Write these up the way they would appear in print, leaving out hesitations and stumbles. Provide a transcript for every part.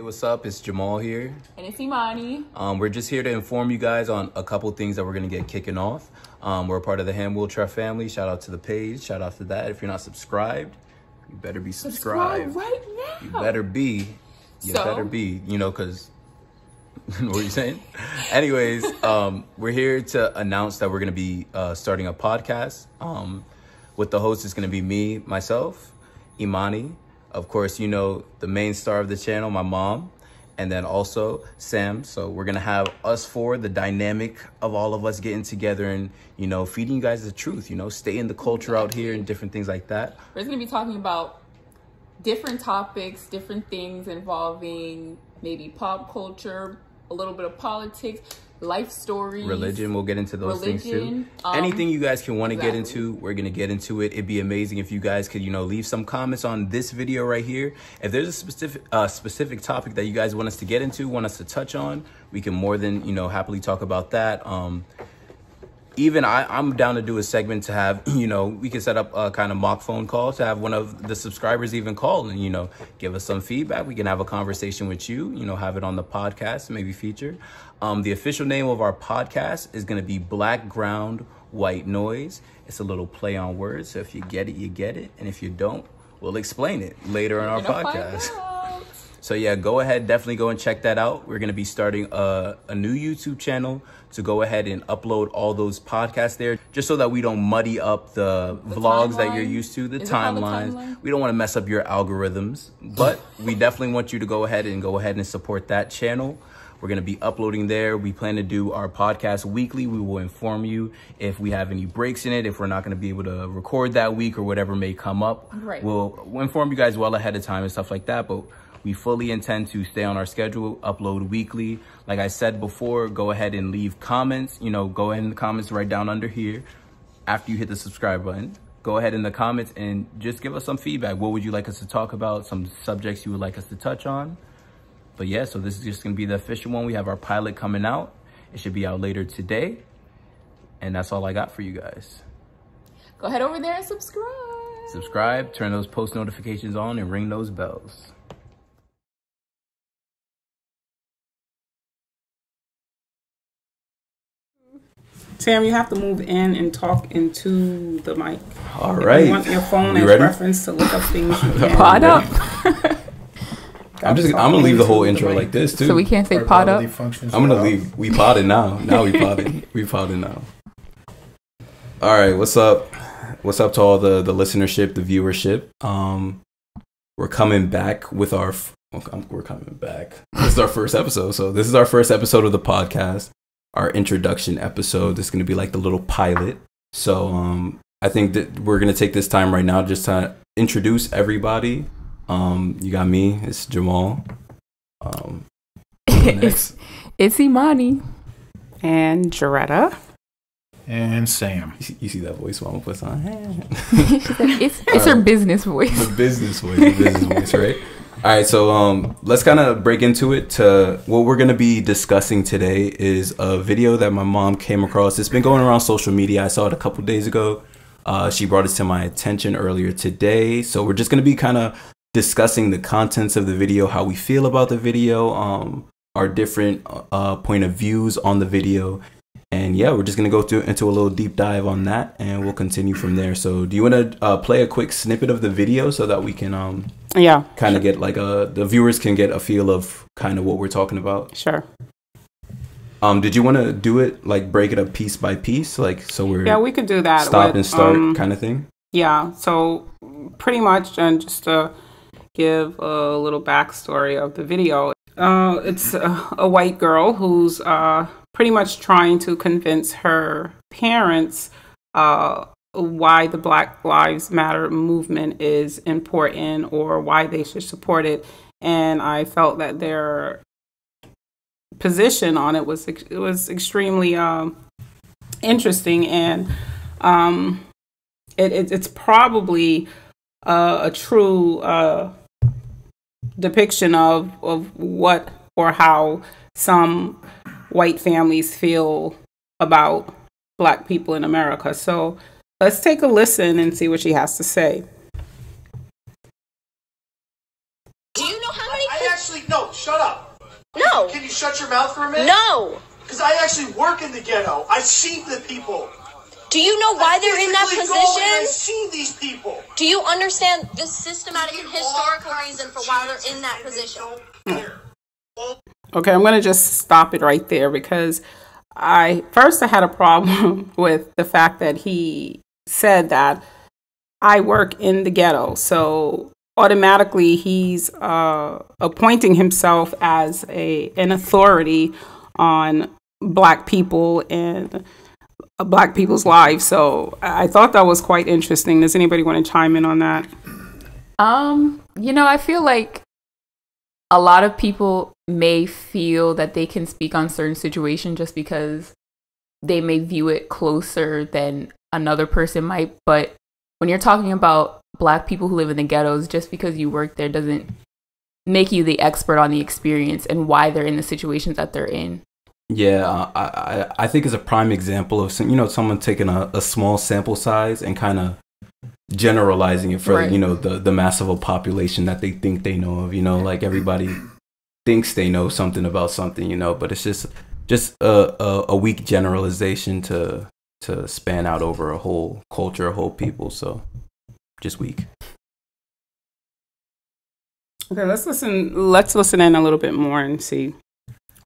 what's up? It's Jamal here. And it's Imani. We're just here to inform you guys on a couple things that we're going to get kicking off. We're a part of the Hamwiltref family. Shout out to the page. Shout out to that. If you're not subscribed, you better be subscribed. Subscribe right now. You better be. You know, because... what are you saying? Anyways, we're here to announce that we're going to be starting a podcast. With the host is going to be me, myself, Imani. Of course, you know, the main star of the channel, my mom, and then also Sam. So we're going to have us four, the dynamic of all of us getting together and, you know, feeding you guys the truth, you know, stay in the culture out here and different things like that. We're going to be talking about different topics, different things involving maybe pop culture, a little bit of politics, life stories, religion. We'll get into those things too. Anything you guys can want to get into, we're gonna get into it. It'd be amazing if you guys could, you know, leave some comments on this video right here. If there's a specific topic that you guys want us to get into, want us to touch on, we can more than, you know, happily talk about that. Even I'm down to do a segment to have, you know, we can set up a kind of mock phone call to have one of the subscribers even call and, you know, give us some feedback. We can have a conversation with you, you know, have it on the podcast, maybe feature. The official name of our podcast is going to be Black Ground White Noise. It's a little play on words. So if you get it, you get it. And if you don't, we'll explain it later in our podcast. So yeah, go ahead, definitely go and check that out. We're going to be starting a new YouTube channel to go ahead and upload all those podcasts there, just so that we don't muddy up the vlogs timeline that you're used to, the timelines. We don't want to mess up your algorithms, but we definitely want you to go ahead and support that channel. We're going to be uploading there. We plan to do our podcast weekly. We will inform you if we have any breaks in it, if we're not going to be able to record that week or whatever may come up. Right. We'll inform you guys well ahead of time and stuff like that, but we fully intend to stay on our schedule, upload weekly. Like I said before, go ahead and leave comments. You know, go ahead in the comments right down under here. After you hit the subscribe button, go ahead in the comments and just give us some feedback. What would you like us to talk about? Some subjects you would like us to touch on? But yeah, so this is just going to be the official one. We have our pilot coming out. It should be out later today. And that's all I got for you guys. Go ahead over there and subscribe. Subscribe, turn those post notifications on, and ring those bells. Sam, you have to move in and talk into the mic. All right. If you want your phone as reference to look up things. Pod up. I'm gonna leave the whole intro like this too. So we can't say pod up. I'm gonna leave. We podded now. Now we podded. We podded now. All right. What's up? What's up to all the listenership, the viewership? We're coming back with our. We're coming back. This is our first episode. So this is our first episode of the podcast. Our introduction episode. This is going to be like the little pilot. So I think that we're going to take this time right now just to introduce everybody. You got me. It's Jamal. It's Imani. And Jaretta. And Sam. You see that voice Mama puts on? It's her business voice. The business voice, right? All right, so let's kind of break into it. To what we're going to be discussing today is a video that my mom came across. It's been going around social media. I saw it a couple days ago. She brought it to my attention earlier today. So we're just going to be kind of discussing the contents of the video, how we feel about the video, our different point of views on the video. And yeah, we're just going to go into a little deep dive on that, and we'll continue from there. So do you want to play a quick snippet of the video so that we can kind of get like the viewers can get a feel of kind of what we're talking about? Sure. Did you want to do it like break it up piece by piece, like so we're we could do that. Stop and start kind of thing. Yeah. So pretty much, and just to give a little backstory of the video, it's a white girl who's pretty much trying to convince her parents why the Black Lives Matter movement is important or why they should support it. And I felt that their position on it was extremely interesting, and it's probably a true depiction of what or how some white families feel about Black people in America. So let's take a listen and see what she has to say. Do you know how many actually, no, shut up. No. Can you shut your mouth for a minute? No. Because I actually work in the ghetto. I've seen the people. Do you know why they're in that position? I've seen these people. Do you understand the systematic and historical reason for why they're in that position? Okay, I'm going to just stop it right there because I had a problem with the fact that he said that I work in the ghetto. So automatically he's appointing himself as an authority on Black people and Black people's lives. So I thought that was quite interesting. Does anybody want to chime in on that? I feel like a lot of people may feel that they can speak on certain situations just because they may view it closer than another person might. But when you're talking about Black people who live in the ghettos, just because you work there doesn't make you the expert on the experience and why they're in the situations that they're in. Yeah, I think it's a prime example of someone taking a small sample size and kind of generalizing it for right. The mass of a population that they think they know of. Like everybody thinks they know something about something, but it's just a weak generalization to span out over a whole culture, a whole people. So just weak. Okay, let's listen in a little bit more and see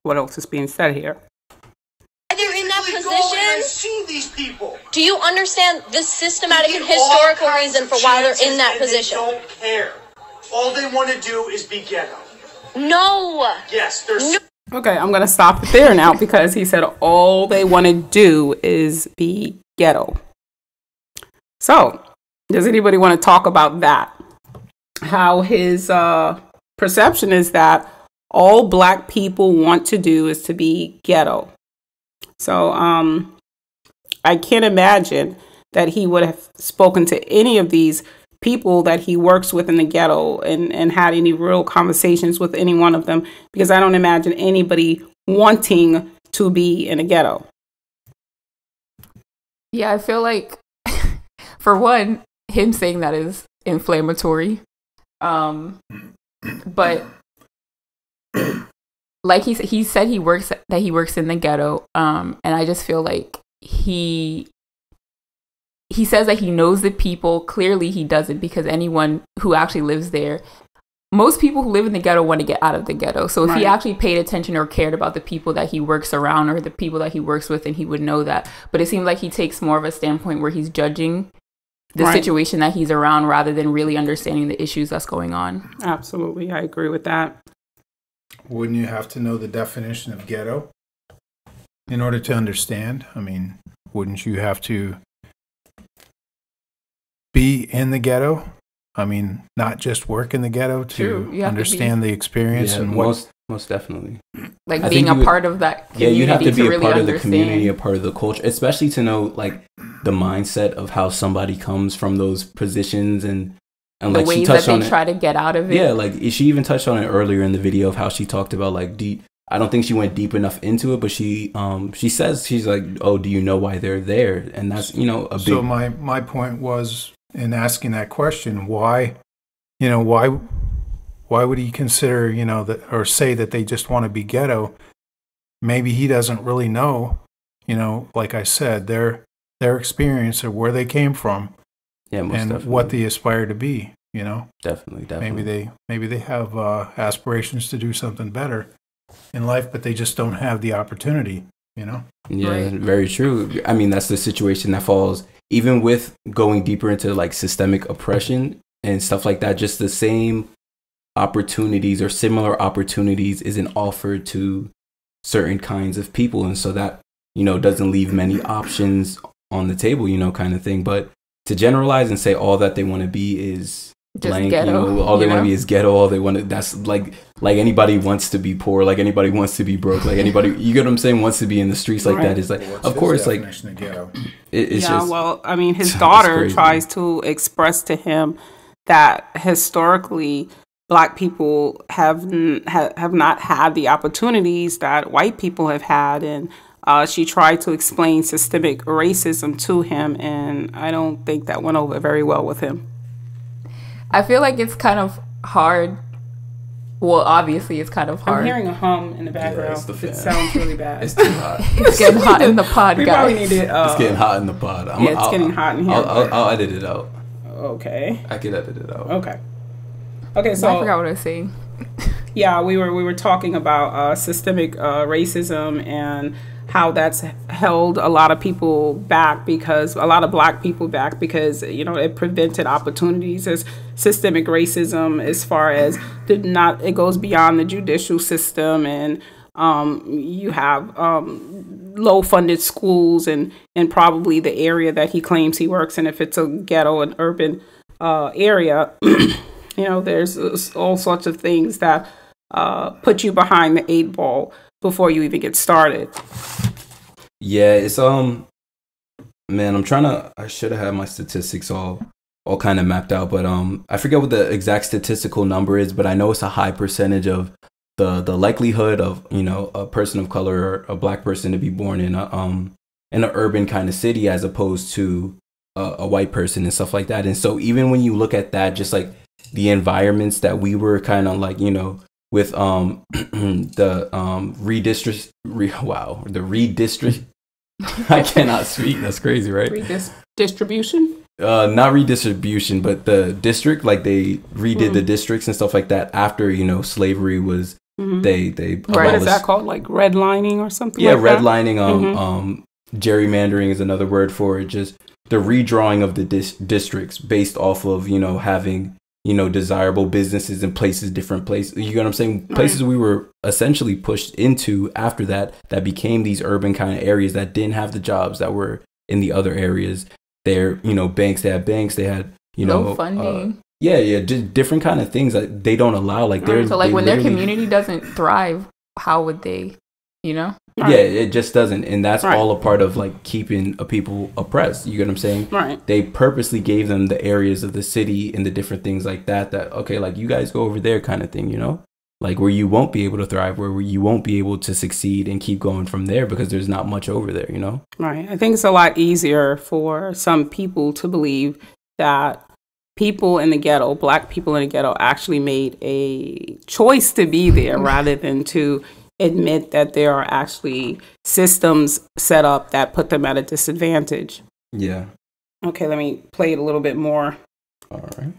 what else is being said here. They're in that position. I've seen these people. Do you understand the systematic and historical reason for why they're in that position? They don't care. All they want to do is be ghetto. No. Yes, there's. Okay, I'm going to stop it there now because he said all they want to do is be ghetto. So, does anybody want to talk about that? How his perception is that all Black people want to do is to be ghetto. So I can't imagine that he would have spoken to any of these people that he works with in the ghetto and had any real conversations with any one of them, because I don't imagine anybody wanting to be in a ghetto. Yeah, I feel like, for one, him saying that is inflammatory. But like he said he works in the ghetto, and I just feel like he says that he knows the people. Clearly he doesn't, because anyone who actually lives there, most people who live in the ghetto want to get out of the ghetto. So if he actually paid attention or cared about the people that he works around or the people that he works with, then he would know that. But it seems like he takes more of a standpoint where he's judging the situation that he's around rather than really understanding the issues that's going on. Absolutely. I agree with that. Wouldn't you have to know the definition of ghetto in order to understand? I mean, wouldn't you have to be in the ghetto? I mean, not just work in the ghetto to understand the experience and what. Most definitely. Like being a part of that community. Yeah, you have to be really a part understand. of the community, a part of the culture, especially to know like the mindset of how somebody comes from those positions and the like ways she touched that on they it. try to get out of it. Yeah, like she even touched on it earlier in the video of how she talked about like deep. I don't think she went deep enough into it, but she says, she's like, oh, do you know why they're there? And that's, a big. So my point was in asking that question, why would he consider, that, or say that they just want to be ghetto? Maybe he doesn't really know, like I said, their experience or where they came from, most and definitely. what they aspire to be, Definitely. Maybe they have aspirations to do something better in life, but they just don't have the opportunity, Yeah, Right. Very true. I mean, that's the situation that falls, even with going deeper into like systemic oppression and stuff like that, just the same opportunities or similar opportunities isn't offered to certain kinds of people, and so that doesn't leave many options on the table, kind of thing. But to generalize and say all that they want to be is Just blank, ghetto, all they want to be is ghetto, all they want to, that's like anybody wants to be poor, like anybody wants to be broke, like anybody, you get what I'm saying, wants to be in the streets like that is like, of course, like of ghetto? it's just, well, I mean, his daughter tries to express to him that historically Black people have not had the opportunities that white people have had, and she tried to explain systemic racism to him, and I don't think that went over very well with him. I feel like it's kind of hard Well, obviously, it's kind of hard. I'm hearing a hum in the background. it's the fan. It sounds really bad. It's too hot. It's getting hot in the pod, We guys. probably need it. It's getting hot in the pod. It's getting hot in here. I'll edit it out. Okay. I can edit it out. Okay. So I forgot what I was saying. Yeah, we were talking about systemic racism and how that's held a lot of people back, because a lot of black people back, because it prevented opportunities. As systemic racism, as far as it goes beyond the judicial system, and you have low funded schools and probably the area that he claims he works in, if it's a ghetto and urban area. There's all sorts of things that put you behind the 8 ball before you even get started. Yeah, it's man, I should have had my statistics all kind of mapped out, but I forget what the exact statistical number is, but I know it's a high percentage of the likelihood of a person of color or a black person to be born in an urban kind of city as opposed to a white person and stuff like that. And so even when you look at that, just like the environments that we were kind of like with the redistrict. I cannot speak. That's crazy, right? Distribution? Not redistribution, but the district. Like they redid the districts and stuff like that after slavery was. They what is that called? Like redlining or something? Yeah, like redlining. Gerrymandering is another word for it. Just the redrawing of the districts based off of having desirable businesses in different places. You know what I'm saying? Places we were essentially pushed into after that became these urban kind of areas that didn't have the jobs that were in the other areas. They're, banks, they had, low funding. Just different kind of things that they don't allow. Like so like when their community doesn't thrive, how would they, Yeah, it just doesn't. And that's all a part of like keeping a people oppressed. You get what I'm saying? Right. They purposely gave them the areas of the city and the different things like that, okay, like you guys go over there kind of thing, like where you won't be able to thrive, where you won't be able to succeed and keep going from there because there's not much over there, Right. I think it's a lot easier for some people to believe that people in the ghetto, black people in the ghetto, actually made a choice to be there rather than to admit that there are actually systems set up that put them at a disadvantage. Yeah. Okay, let me play it a little bit more. All right.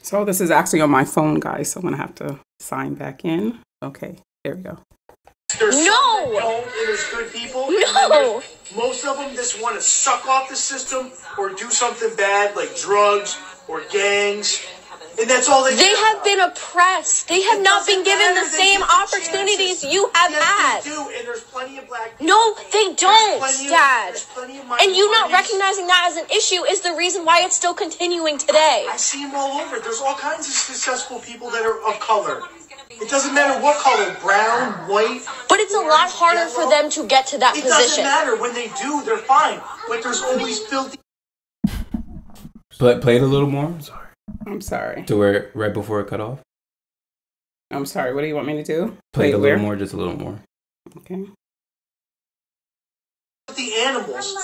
So this is actually on my phone, guys, so I'm going to have to sign back in. Okay, there we go. There's No! some that don't, and there's good people. No! Most of them just want to suck off the system or do something bad like drugs or gangs. And that's all they have been oppressed. They have not been given the same opportunities you have had. They do, and there's plenty of black people. No, they don't, Dad. There's plenty of And you not minorities. recognizing that as an issue is the reason why it's still continuing today. I see them all over. There's all kinds of successful people that are of color. It doesn't matter what color, brown, white. But it's a lot harder for them to get to that It doesn't position. matter. When they do, they're fine. But there's always filthy. Play it a little more. I'm sorry. To where right before it cut off. I'm sorry. What do you want me to do? Play it a little more, just a little more. Okay. The animals.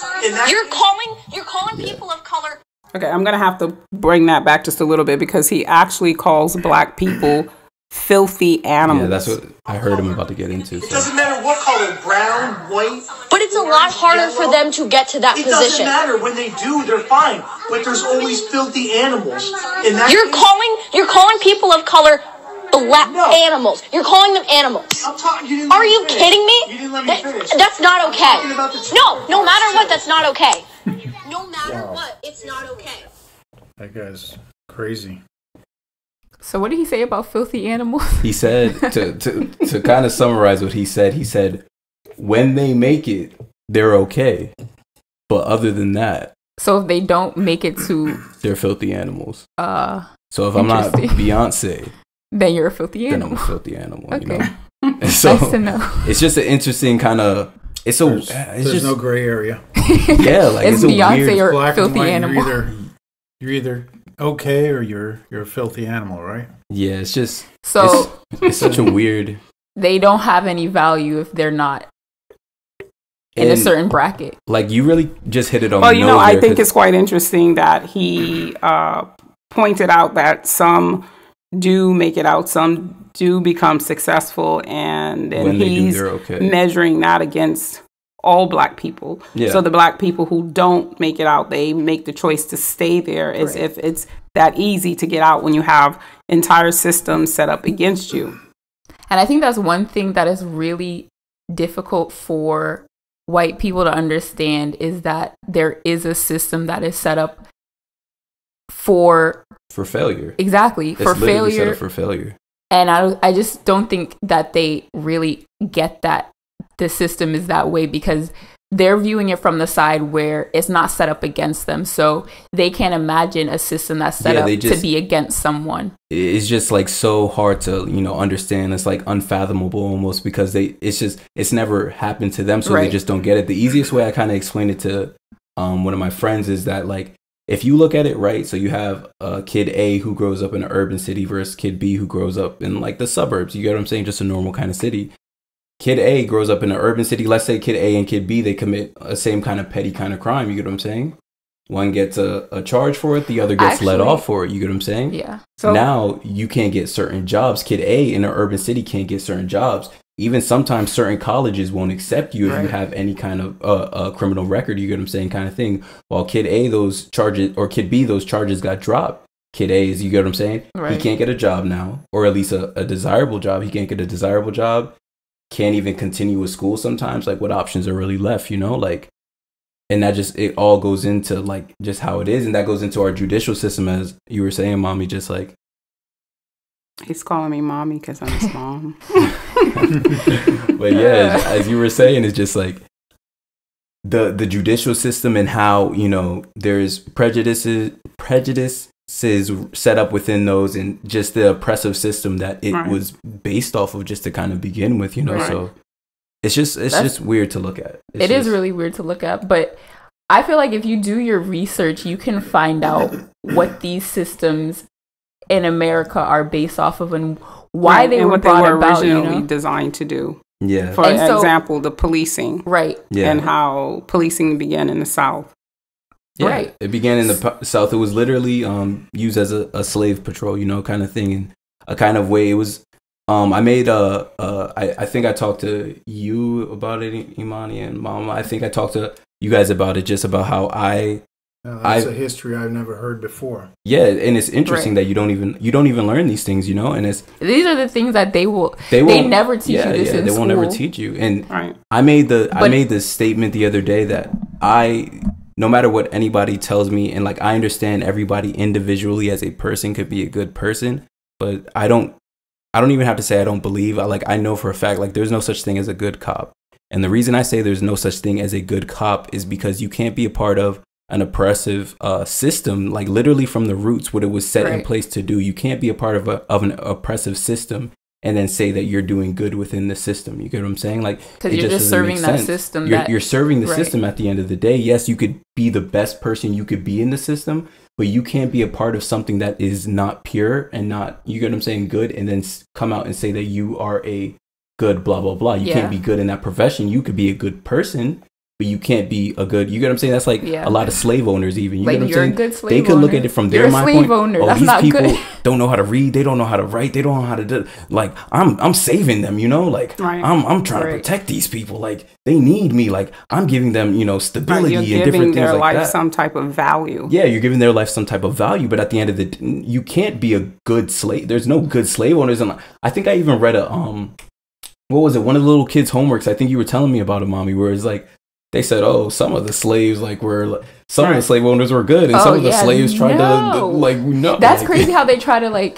You're calling people of color. Okay, I'm gonna have to bring that back just a little bit because he actually calls black people filthy animals. Yeah, that's what I heard him about to get into. It So. doesn't matter what color, brown, white. But it's a lot harder for them to get to that It doesn't position. matter. When they do, they're fine. But there's always filthy animals. And You're calling people of color black animals. You're calling them animals. Are you kidding me? You didn't let me finish. That's not okay. talking about the No matter what, that's not okay. No matter what, it's not okay. That guy's crazy. So what did he say about filthy animals? He said to kind of summarize what he said when they make it, they're okay. But other than that, So if they don't make it to they're filthy animals. So if I'm not Interesting. Beyonce, then you're a filthy then animal. I'm a filthy animal. Okay. And so Nice to know. it's just an interesting kind of. There's just no gray area. yeah, like It's it's a Beyonce weird. or Black and filthy white, animal. You're either okay or you're a filthy animal, right? Yeah, it's just So it's such a weird. they don't have any value if they're not in a and, certain bracket. Like you really just hit it on. Well, the you nose know, I there, think 'cause- it's quite interesting that he pointed out that some do make it out. Some do become successful, and then he's measuring that against all Black people. Yeah. So the Black people who don't make it out, they make the choice to stay there as if it's that easy to get out when you have entire systems set up against you. And I think that's one thing that is really difficult for white people to understand, is that there is a system that is set up for failure. Exactly. It's for failure. Set up for failure. And I just don't think that they really get that the system is that way, because they're viewing it from the side where it's not set up against them. So they can't imagine a system that's set up to be against someone. It's just like so hard to, understand. It's like unfathomable almost, because it's never happened to them. So they just don't get it. The easiest way I kind of explained it to one of my friends is that, like, if you look at it, right, so you have kid A who grows up in an urban city versus kid B who grows up in like the suburbs. You get what I'm saying? Just a normal kind of city. Kid A grows up in an urban city. Let's say kid A and kid B, they commit a same kind of petty kind of crime. You get what I'm saying? One gets a charge for it. The other gets let off for it. You get what I'm saying? Yeah. So now you can't get certain jobs. Kid A in an urban city can't get certain jobs. Even sometimes certain colleges won't accept you if you have any kind of a criminal record. You get what I'm saying? Kind of thing. While kid A, those charges, or kid B, those charges got dropped. Kid A is, you get what I'm saying? Right. He can't get a job now, or at least a desirable job. He can't get a desirable job. Can't even continue with school sometimes. Like, what options are really left, like, and that just, it all goes into like just how it is. And that goes into our judicial system, as you were saying, Mommy, just like. He's calling me Mommy because I'm his mom. But yeah, as you were saying, it's just like the judicial system and how, there's prejudices set up within those, and just the oppressive system that it was based off of, just to kind of begin with, so it's just weird to look at. It is really weird to look at, but I feel like if you do your research, you can find out what these systems in America are based off of, and why they were brought about, originally designed to do. Yeah. For example, the policing. Right. Yeah. And how policing began in the South. Yeah, right. It began in the South. It was literally used as a slave patrol, kind of thing, in a kind of way. It was. I made I think I talked to you about it, Imani and Mama. I think I talked to you guys about it, just about how that's a history I've never heard before. Yeah, and it's interesting that you don't even learn these things, and these are the things that they never teach you this in they school. Won't ever teach you. And I made this statement the other day that no matter what anybody tells me, and like, I understand everybody individually as a person could be a good person, but I don't even have to say I don't believe. I know for a fact, like, there's no such thing as a good cop. And the reason I say there's no such thing as a good cop is because you can't be a part of an oppressive system, like literally from the roots, what it was set in place to do. You can't be a part of an oppressive system and then say that you're doing good within the system. You get what I'm saying? Like, because you're just serving that system. You're serving the system at the end of the day. Yes, you could be the best person you could be in the system, but you can't be a part of something that is not pure and not, you get what I'm saying, good, and then come out and say that you are a good blah, blah, blah. You can't be good in that profession. You could be a good person, but you can't be a good, you get what I'm saying? That's like a lot of slave owners even. You get what I'm saying? A good slave they could look at it from their mind point. Owner. Oh, that's these not people good. don't know how to read. They don't know how to write. They don't know how to do. Like, I'm saving them, like, I'm trying to protect these people. Like, they need me. Like, I'm giving them, stability and different things like that. You're giving their life some type of value. Yeah, you're giving their life some type of value. But at the end of the day, you can't be a good slave. There's no good slave owners. And I think I even read what was it? One of the little kids' homeworks. I think you were telling me about it, Mommy, where it's like, they said, oh, some of the slaves of the slave owners were good, and some of the slaves tried to That's crazy how they try to,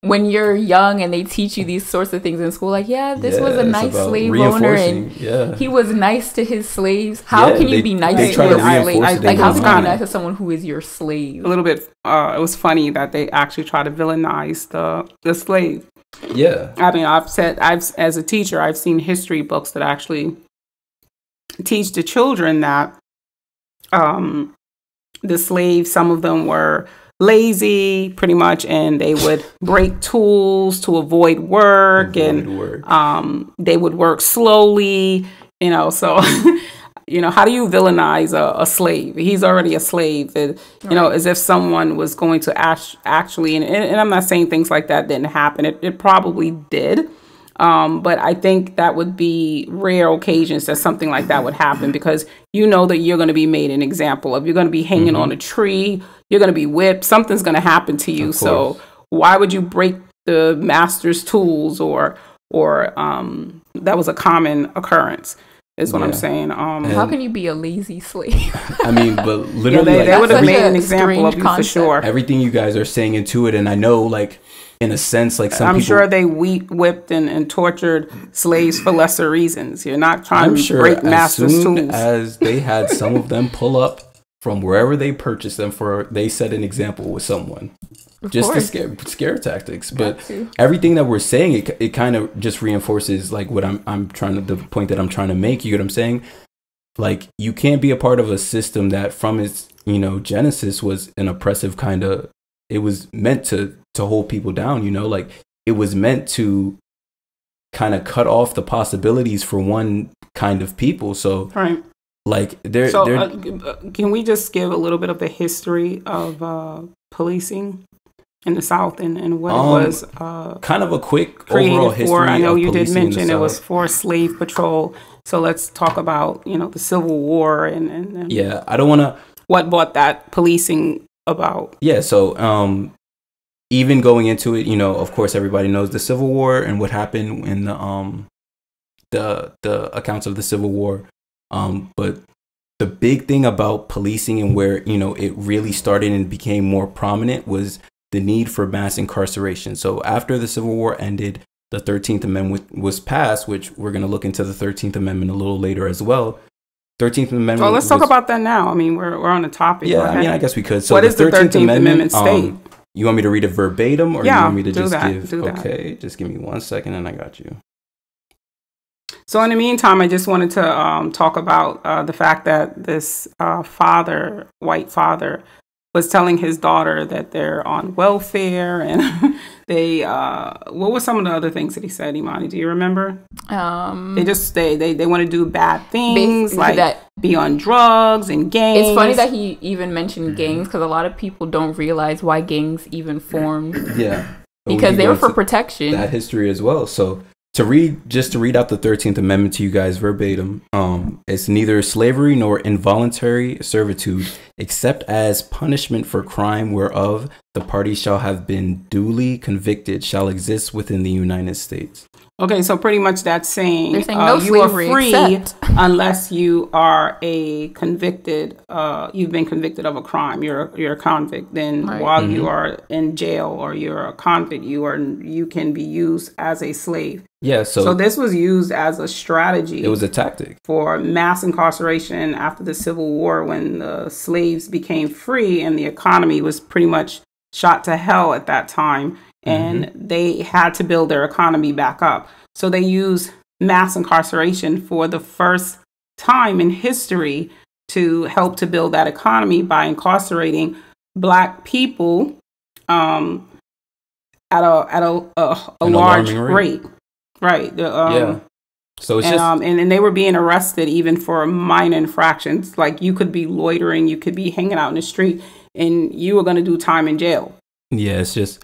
when you're young and they teach you these sorts of things in school, this was a nice slave owner and he was nice to his slaves. How can you be nice to your slave? How can you be nice to someone who is your slave? A little bit. It was funny that they actually try to villainize the slave. Yeah. I mean, as a teacher, I've seen history books that actually teach the children that the slaves, some of them were lazy pretty much, and they would break tools to avoid work. They would work slowly, so how do you villainize a slave? He's already a slave. And, as if someone was going to actually, and I'm not saying things like that didn't happen. It probably did. But I think that would be rare occasions that something like that would happen, because that you're going to be made an example of. You're going to be hanging on a tree. You're going to be whipped. Something's going to happen to you. So why would you break the master's tools or that was a common occurrence, is what I'm saying. How can you be a lazy slave? I mean, but literally, they would have made an example of you for sure. Everything you guys are saying into it, and I know, like, in a sense, like some I'm people, sure they whipped and tortured slaves for lesser reasons. You're not trying to break master's tools. As they had some of them pull up from wherever they purchased them they set an example with someone. Just the scare tactics. But everything that we're saying, it kind of just reinforces like what I'm trying to, the point that I'm trying to make. You get what I'm saying? Like, you can't be a part of a system that from its, genesis was an oppressive kind of, it was meant to hold people down, like it was meant to kind of cut off the possibilities for one kind of people. So like can we just give a little bit of the history of policing in the South and what it was kind of a quick overall history for? I know you did mention mention it was for slave patrol, so let's talk about the Civil War and I don't want to what brought that policing about. So even going into it, of course everybody knows the Civil War and what happened in the accounts of the Civil War, but the big thing about policing and where it really started and became more prominent was the need for mass incarceration. So after the Civil War ended, the 13th Amendment was passed, which we're going to look into the 13th Amendment a little later as well. 13th Amendment. Well, let's talk about that now. I mean, we're on the topic. Yeah, I mean, I guess we could. So what does the 13th Amendment state? You want me to read it verbatim, or you want me to just give? Do that. Okay, just give me 1 second, and I got you. So in the meantime, I just wanted to talk about the fact that this white father, was telling his daughter that they're on welfare, and they what were some of the other things that he said, Imani? Do you remember? They want to do bad things, like be on drugs and gangs. It's funny that he even mentioned gangs, because a lot of people don't realize why gangs even formed. Yeah, because they were for protection. That history as well. So to read out the 13th Amendment to you guys verbatim, it's neither slavery nor involuntary servitude, except as punishment for crime whereof the party shall have been duly convicted, shall exist within the United States. Okay, so pretty much that's saying, they're saying no you are slavery free unless you are a convicted. You've been convicted of a crime. You're a convict. Then while you are in jail or you're a convict, you can be used as a slave. Yeah. So this was used as a strategy. It was a tactic for mass incarceration after the Civil War, when the slaves became free and the economy was pretty much shot to hell at that time. And they had to build their economy back up. So they used mass incarceration for the first time in history to help to build that economy by incarcerating Black people at a large rate. Right. So it's and they were being arrested even for minor infractions. Like, you could be loitering, you could be hanging out in the street, and you were going to do time in jail. Yeah, it's just.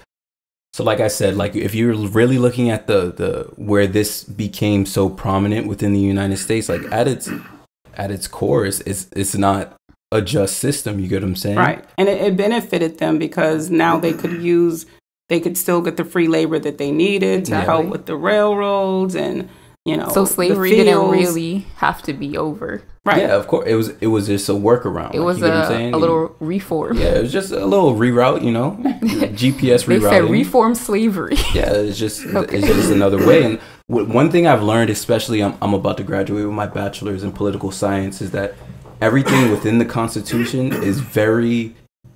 So like I said, like if you're really looking at the where this became so prominent within the United States, like at its core, it's not a just system. You get what I'm saying? Right. And it benefited them because now they could still get the free labor that they needed to help with the railroads and, so slavery didn't really have to be over. Right. Yeah, of course. It was just a workworkaround. It was a little reform. Yeah, it was just a little reroute, GPS rerouting. They said reform slavery. Yeah, it's just another way. And one thing I've learned, especially I'm about to graduate with my bachelor's in political science, is that everything within the Constitution is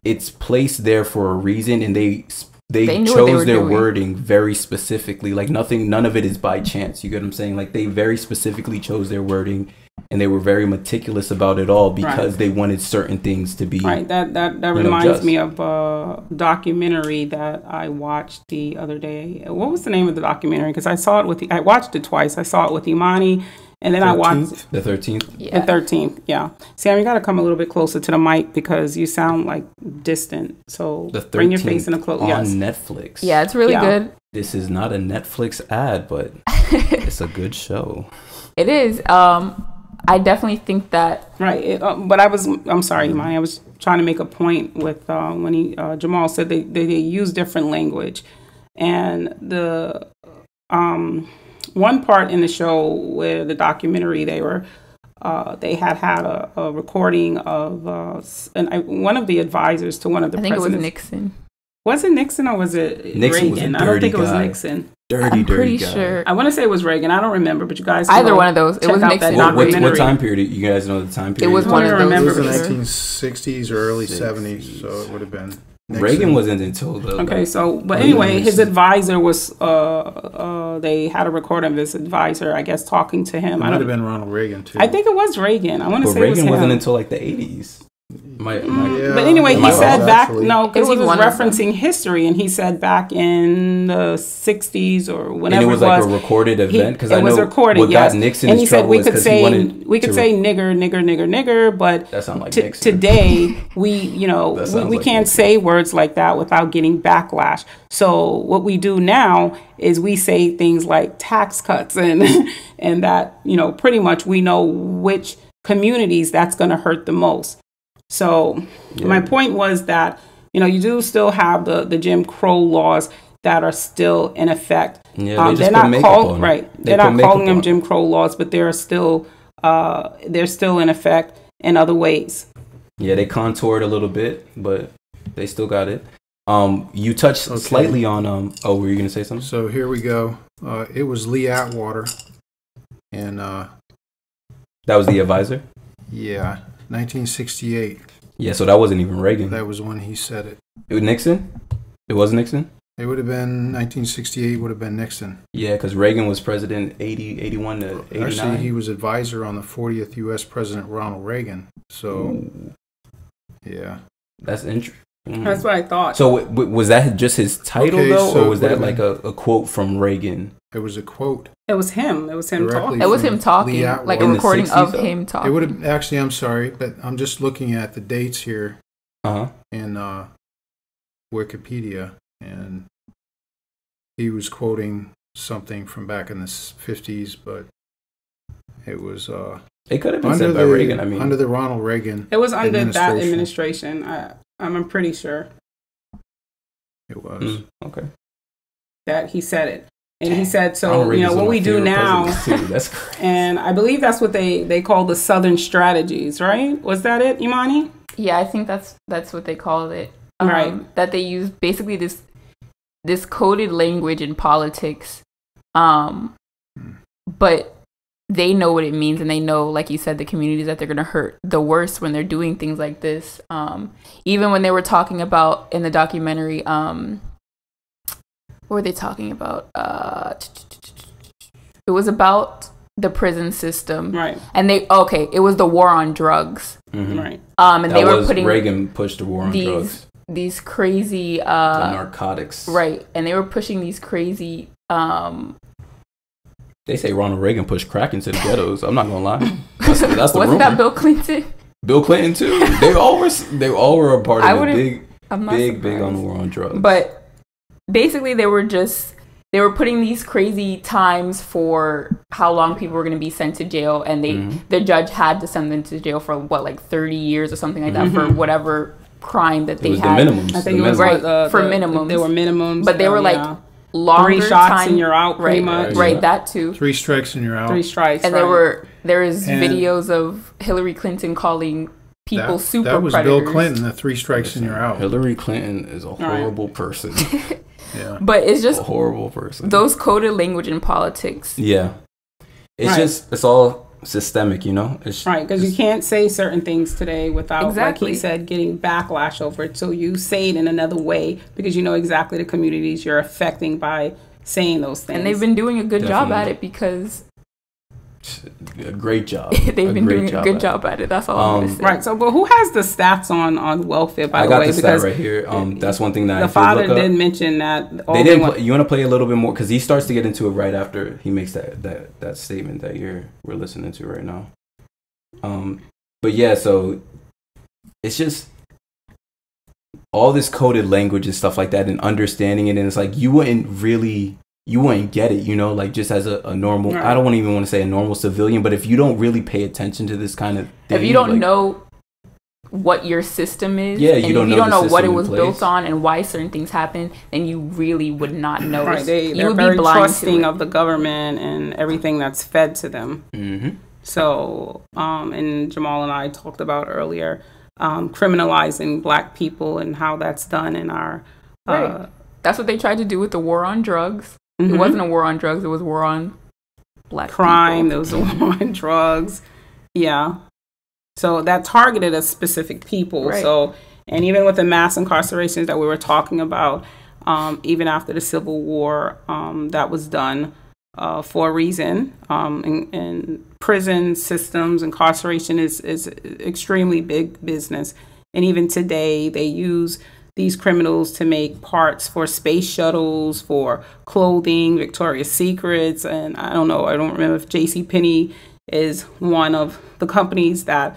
it's placed there for a reason, and they chose their wording very specifically. Like none of it is by chance. You get what I'm saying? Like they very specifically chose their wording, and they were very meticulous about it all because they wanted certain things to be right. That reminds me of a documentary that I watched the other day. What was the name of the documentary? Because I watched it twice. I saw it with Imani, And then 13th? I watched The 13th. the 13th. Yeah, Sam, you got to come a little bit closer to the mic because you sound like distant. So The 13th bring your face in the close. on Yes. Netflix. Yeah, it's really good. This is not a Netflix ad, but it's a good show. It is. I definitely think that. Right. But I'm sorry, Imani. I was trying to make a point with when Jamal said they use different language. And the one part in the show where the documentary, they had a recording of one of the advisors to one of the presidents. I think it was Nixon. Was it Nixon or was it Nixon Reagan? was a I don't think it was dirty guy. Nixon. I'm pretty guy. sure. I want to say it was Reagan. I don't remember, but you guys Either one of those. It was Nixon. What time period? You guys know the time period? It was one of those. remember. It was the for sure. 1960s or early 70s, so it would have been Nixon. Reagan wasn't until the... Okay, so, but anyway, his advisor was, they had a recording of his advisor, I guess, talking to him. It might have been Ronald Reagan, too. I think it was Reagan. I want to But say it was Reagan him. wasn't until like the 80s. Yeah, But anyway, he said back, actually. no, because he It was was one of referencing history, and he said back in the 60s or whenever And it was like a recorded event? Because I it was know recorded, what yes. got Nixon and in he said trouble we is could 'cause he say wanted to- nigger, but That sounds like Nixon. today we That sounds we like can't Nixon. say words like that without getting backlash. So what we do now is we say things like tax cuts and and that pretty much we know which communities that's going to hurt the most. So my point was that, you do still have the Jim Crow laws that are still in effect. Yeah, they're not They're not calling them Jim Crow laws, but they're still in effect in other ways. Yeah, they contoured a little bit, but they still got it. You touched slightly on were you gonna say something? So here we go. It was Lee Atwater, and That was the advisor? yeah, 1968. Yeah, so that wasn't even Reagan. That was when he said it. It was Nixon? It was Nixon? It would have been 1968. Would have been Nixon. Yeah, because Reagan was president 81 to 89. Actually, he was advisor on the 40th U.S. President Ronald Reagan. So, yeah. That's interesting. That's what I thought. So was that just his title, Okay, though? so Or was that wait a like a quote from Reagan? It was a quote. It was him. It was him Directly talking. It was from him talking, Lee Atwater. like a In the recording 60s, of though? him talking. It would have actually. I'm sorry, but I'm just looking at the dates here in Wikipedia, and he was quoting something from back in the 50s, but it was It could have been said by Reagan. I mean, under the Ronald Reagan. It was under that administration. I'm pretty sure It was. okay. that he said it. And he said, so, Ronald Reagan's what one of we my do favorite now, presidents, too. That's crazy. and I believe that's what they call the Southern strategies, right? Was that it, Imani? Yeah, I think that's what they called it. Right. That they use basically this coded language in politics, but they know what it means, and they know, like you said, the communities that they're going to hurt the worst when they're doing things like this. Even when they were talking about in the documentary, what were they talking about? It was about the prison system, Right. And it was the war on drugs, Right. and That they were was putting Reagan pushed the war on drugs. these crazy The narcotics. right, and they were pushing these crazy They say Ronald Reagan pushed crack into the ghettos. I'm not gonna lie. That's the wasn't rumor. that Bill Clinton? Bill Clinton too. They all were a part of the I'm not big surprised. on the war on drugs. But basically they were putting these crazy times for how long people were going to be sent to jail, and the judge had to send them to jail for like 30 years or something like that for whatever crime that they it was had. the minimums. I think the it was minimums. for minimums. They were minimums. But they were longer 3 shots time, and you're out, pretty much. Right, that too. 3 strikes and you're out. 3 strikes. And right. there is And videos of Hillary Clinton calling people super That was predators. Bill Clinton, the 3 strikes and you're out. Hillary Clinton is a horrible person. Yeah. But it's just A horrible person. those coded language in politics. Yeah. It's Right. it's all systemic, It's Right, because you can't say certain things today without, Exactly. like he said, getting backlash over it. So you say it in another way because you know exactly the communities you're affecting by saying those things. And they've been doing a good job Definitely. at it because A great job. They've been doing a good job at it. That's all I'm going to say. Right. So, but who has the stats on welfare, by the way? I got the stat right here. That's one thing that the father did mention that. They didn't. You want to play a little bit more because he starts to get into it right after he makes that statement that we're listening to right now. But yeah, so it's just all this coded language and stuff like that, and understanding it, and it's like you wouldn't get it, like just as a normal, right. I don't even want to say a normal civilian, but if you don't really pay attention to this kind of thing, if you don't know what your system is, yeah, you don't know what it was built on and why certain things happen, then you really would not know. Right, they're very trusting of the government and everything that's fed to them. Mm-hmm. So, and Jamal and I talked about earlier, criminalizing Black people and how that's done in our. Right. That's what they tried to do with the war on drugs. Mm-hmm. It wasn't a war on drugs. It was war on Black crime. people. There was a war on drugs. Yeah. So that targeted a specific people. Right. So, and even with the mass incarcerations that we were talking about, even after the Civil War, that was done for a reason. And prison systems, incarceration is extremely big business. And even today, they use these criminals to make parts for space shuttles, for clothing, Victoria's Secrets, and I don't remember if JCPenney is one of the companies that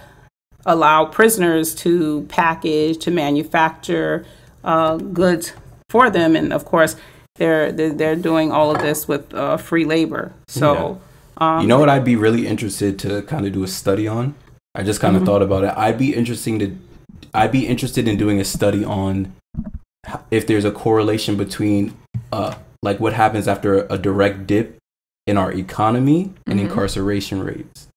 allow prisoners to package, to manufacture goods for them, and of course they're doing all of this with free labor. So, you know what I'd be really interested to kind of do a study on? I just kind of thought about it. I'd be interested in doing a study on if there's a correlation between like what happens after a direct dip in our economy and incarceration rates.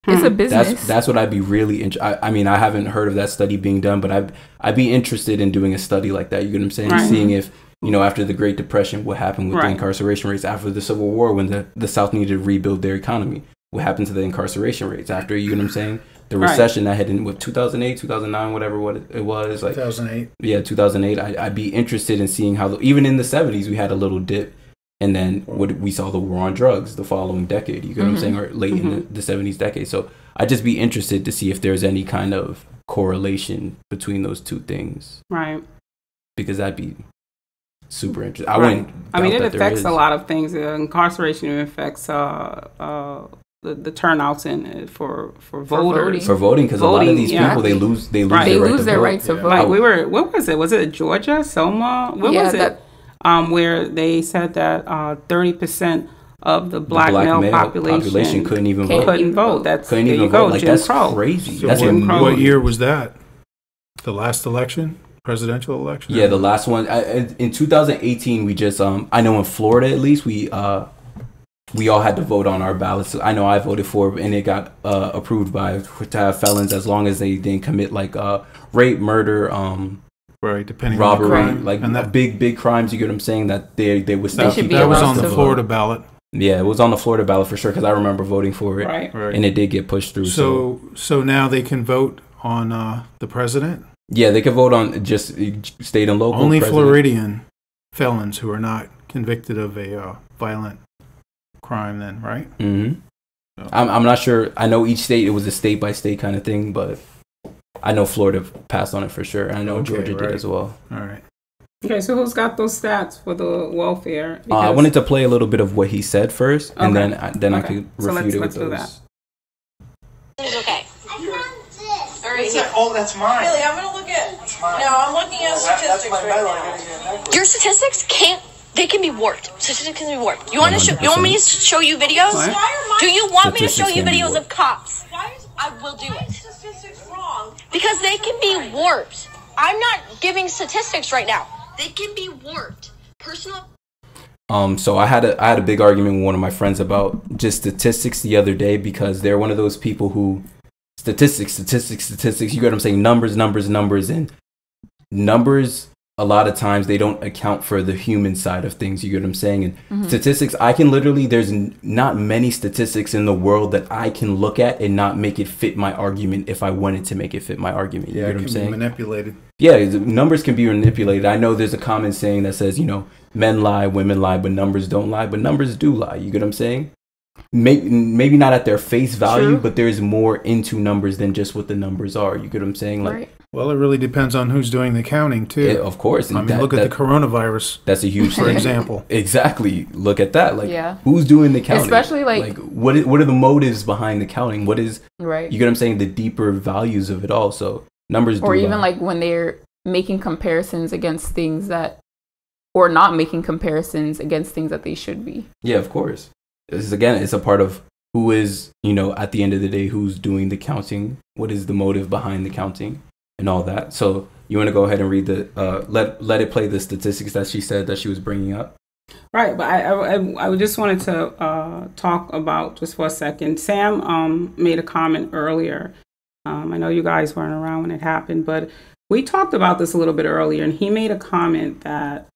It's a business. That's what I'd be really I mean, I haven't heard of that study being done, but I'd be interested in doing a study like that. You get what I'm saying? Right. Seeing if, after the Great Depression, what happened with the incarceration rates, after the Civil War when the South needed to rebuild their economy. What happened to the incarceration rates after, you know what I'm saying? The recession that had in 2008, 2009, whatever it was. Like 2008. Yeah, 2008. I'd be interested in seeing how, even in the 70s, we had a little dip. And then we saw the war on drugs the following decade, you get what I'm saying? Or late in the 70s decade. So I'd just be interested to see if there's any kind of correlation between those two things. Right. Because that'd be super interesting. I mean, it affects a lot of things. Incarceration affects the turnouts for voters. For voting, because a lot of these people, they lose their right to vote. Like what was it? Was it Georgia, Selma? What was it? Where they said that 30% of the black male population couldn't even vote. That's couldn't even vote. Like, that's crazy. So what year was that? The last election, presidential election? Yeah, the last one in 2018. We just I know in Florida at least we all had to vote on our ballots. I know I voted for it, and it got approved to have felons as long as they didn't commit like rape, murder, right, depending robbery, on the crime. Like and that big crimes. You get what I'm saying? That they would still keep. That was on the Florida ballot. Yeah, it was on the Florida ballot for sure because I remember voting for it, right. And it did get pushed through. So now they can vote on the president. Yeah, they can vote on just state and local. Only Floridian felons who are not convicted of a violent crime, then, right? Mm-hmm. So. I'm not sure. I know each state, it was a state by state kind of thing, but I know Florida passed on it for sure. I know Georgia did as well. All right. Okay, so who's got those stats for the welfare? I wanted to play a little bit of what he said first, and then I could refute it with those. It's okay. Oh, that's mine. Really, I'm going to look at... No, I'm looking at statistics right now. Your statistics they can be warped. Statistics can be warped. You want me to show you videos? What? Do you want me to show you videos of cops? I will do it. Statistics wrong. Because they can be warped. I'm not giving statistics right now. They can be warped. Personal. So I had a big argument with one of my friends about just statistics the other day because they're one of those people who statistics. You get what I'm saying? Numbers, and numbers. A lot of times they don't account for the human side of things. You get what I'm saying? And statistics, I can literally, there's not many statistics in the world that I can look at and not make it fit my argument if I wanted to make it fit my argument. You get what I'm saying? Manipulated. Yeah, numbers can be manipulated. I know there's a common saying that says, men lie, women lie, but numbers don't lie. But numbers do lie. You get what I'm saying? maybe not at their face value, True. but there's more into numbers than just what the numbers are. You get what I'm saying? Like, Right. Well, it really depends on who's doing the counting too. yeah, of course. I mean, look at the coronavirus. That's a huge for thing. example. Exactly. Look at that. Like, Yeah. who's doing the counting? Especially, like what are the motives behind the counting? What is right? You get what I'm saying? The deeper values of it all. So numbers, Or do even lie. like when they're making comparisons against things that, or not making comparisons against things that they should be. Yeah, of course. This is, again, it's a part of who is, at the end of the day, who's doing the counting. What is the motive behind the counting and all that? So you want to go ahead and read the let it play the statistics that she said that she was bringing up. Right, but I just wanted to talk about just for a second. Sam made a comment earlier. I know you guys weren't around when it happened, but we talked about this a little bit earlier, and he made a comment that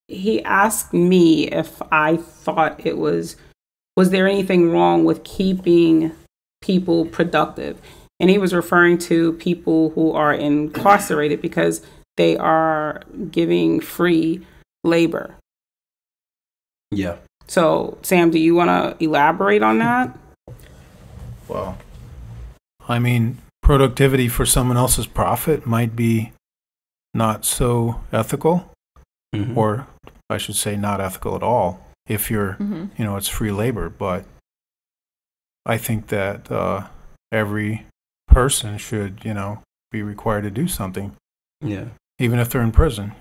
he asked me if I thought was there anything wrong with keeping people productive? And he was referring to people who are incarcerated because they are giving free labor. Yeah. So, Sam, do you want to elaborate on that? Well, I mean, productivity for someone else's profit might be not so ethical, or I should say not ethical at all if you're, it's free labor. But I think that every person should, be required to do something. Yeah. Even if they're in prison,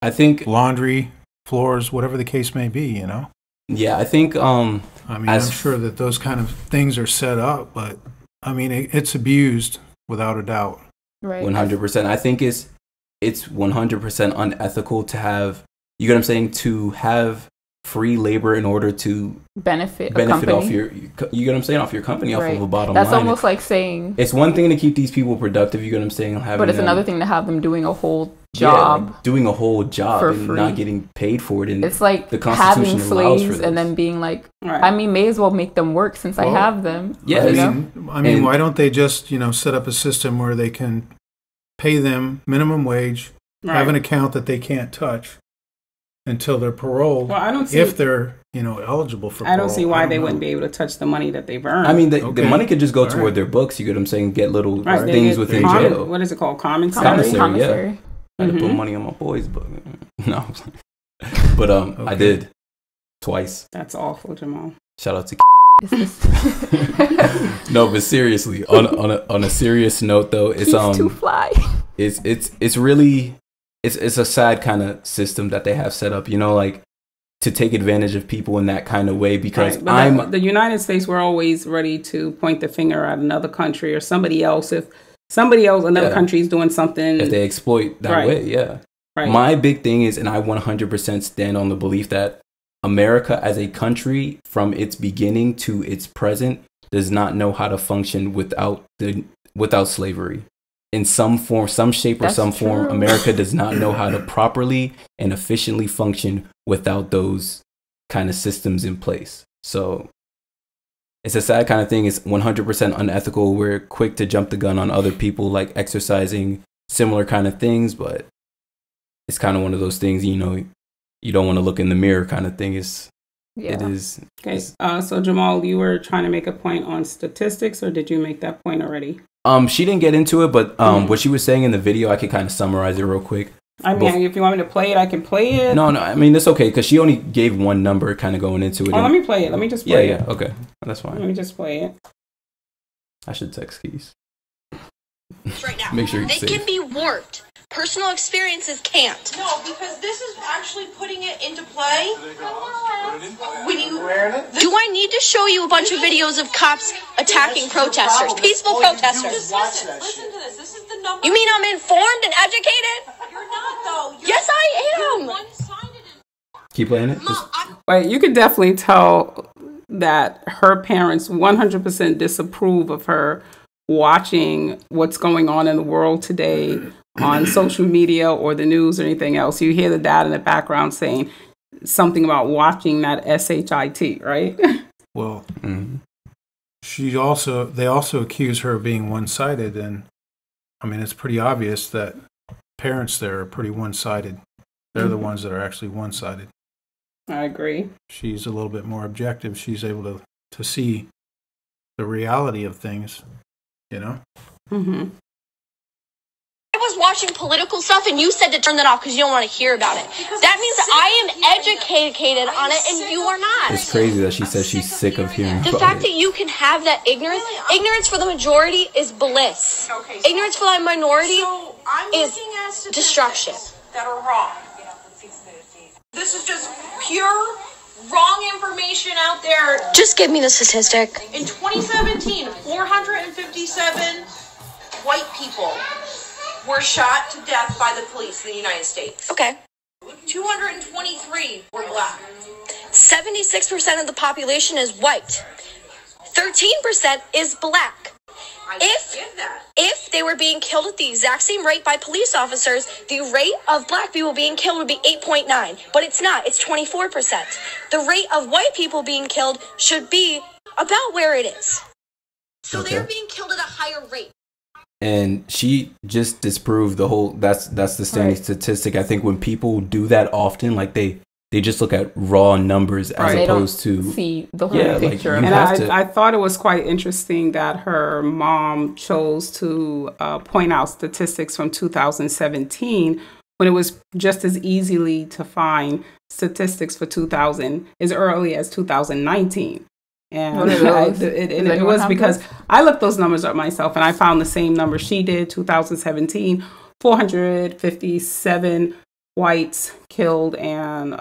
I think laundry, floors, whatever the case may be, Yeah, I think I mean, I'm sure that those kind of things are set up, but I mean, it's abused without a doubt. Right. 100%. I think it's 100% unethical to have, you get what I'm saying, to have free labor in order to benefit off your, you get what I'm saying, off your company, off of a bottom That's line. almost like saying, it's one thing to keep these people productive, you get what I'm saying, but it's another thing to have them doing a whole job, like doing a whole job for and free. not getting paid for it. And it's like the Constitution having allows for slaves this. and then being like, Right. I mean, may as well make them work since I have them. Yeah, I mean, why don't they just, set up a system where they can pay them minimum wage, have an account that they can't touch until they're paroled. Well, I don't see if they're, eligible for parole. I don't see why they wouldn't be able to touch the money that they've earned. I mean, the money could just go toward their books, you get what I'm saying, get little things within jail. What is it called? Commissary? Commissary. I had to put money on my boys' book. No. But I did. Twice. That's awful, Jamal. Shout out to No, but seriously, on a serious note though, it's too fly. It's really it's a sad kind of system that they have set up, like to take advantage of people in that kind of way, because the United States, we're always ready to point the finger at another country or somebody else if another country is doing something, if they exploit that way. Yeah. Right. My big thing is, and I 100% stand on the belief that America as a country, from its beginning to its present, does not know how to function without slavery. In some form, some shape, or some form, America does not know how to properly and efficiently function without those kind of systems in place. So it's a sad kind of thing. It's 100% unethical. We're quick to jump the gun on other people, like exercising similar kind of things, but it's kind of one of those things, you don't want to look in the mirror kind of thing. It is. Okay. So Jamal, you were trying to make a point on statistics, or did you make that point already? She didn't get into it, but what she was saying in the video, I could kind of summarize it real quick. I mean, if you want me to play it, I can play it. No, I mean, it's okay, because she only gave one number kind of going into it. Oh, let me play it. Let me just play it. Yeah, okay. That's fine. Let me just play it. I should text Keys. Right now. Make sure they can be warped. Personal experiences can't. No, because this is actually putting it into play. When you do I need to show you a bunch of videos of cops attacking protesters, peaceful protesters? listen to this. This is the number. You mean I'm informed and educated? You're not though. Yes, I am. You're one-sided. Keep playing it. But you could definitely tell that her parents 100% disapprove of her watching what's going on in the world today on social media or the news or anything else. You hear the dad in the background saying something about watching that SHIT, right? Well, they also accuse her of being one-sided, and I mean, it's pretty obvious that parents there are pretty one-sided. They're the ones that are actually one-sided. I agree. She's a little bit more objective. She's able to see the reality of things, you know? Mm-hmm. I was watching political stuff and you said to turn that off because you don't want to hear about it. That means that I am educated on it and you are not. It's crazy that she says she's sick of hearing The fact that you can have that ignorance for the majority is bliss. Ignorance for the minority is destruction. That are wrong. This is just pure wrong information out there. Just give me the statistic. In 2017, 457 white people were shot to death by the police in the United States. Okay. 223 were black. 76% of the population is white. 13% is black. If they were being killed at the exact same rate by police officers, the rate of black people being killed would be 8.9. But it's not. It's 24%. The rate of white people being killed should be about where it is. So they're being killed at a higher rate. And she just disproved the whole, that's the standing statistic. I think when people do that often, like they just look at raw numbers as opposed to see the whole picture. And I thought it was quite interesting that her mom chose to point out statistics from 2017 when it was just as easily to find statistics for 2000 as early as 2019. And it was because I looked those numbers up myself and I found the same number she did, 2017, 457 whites killed and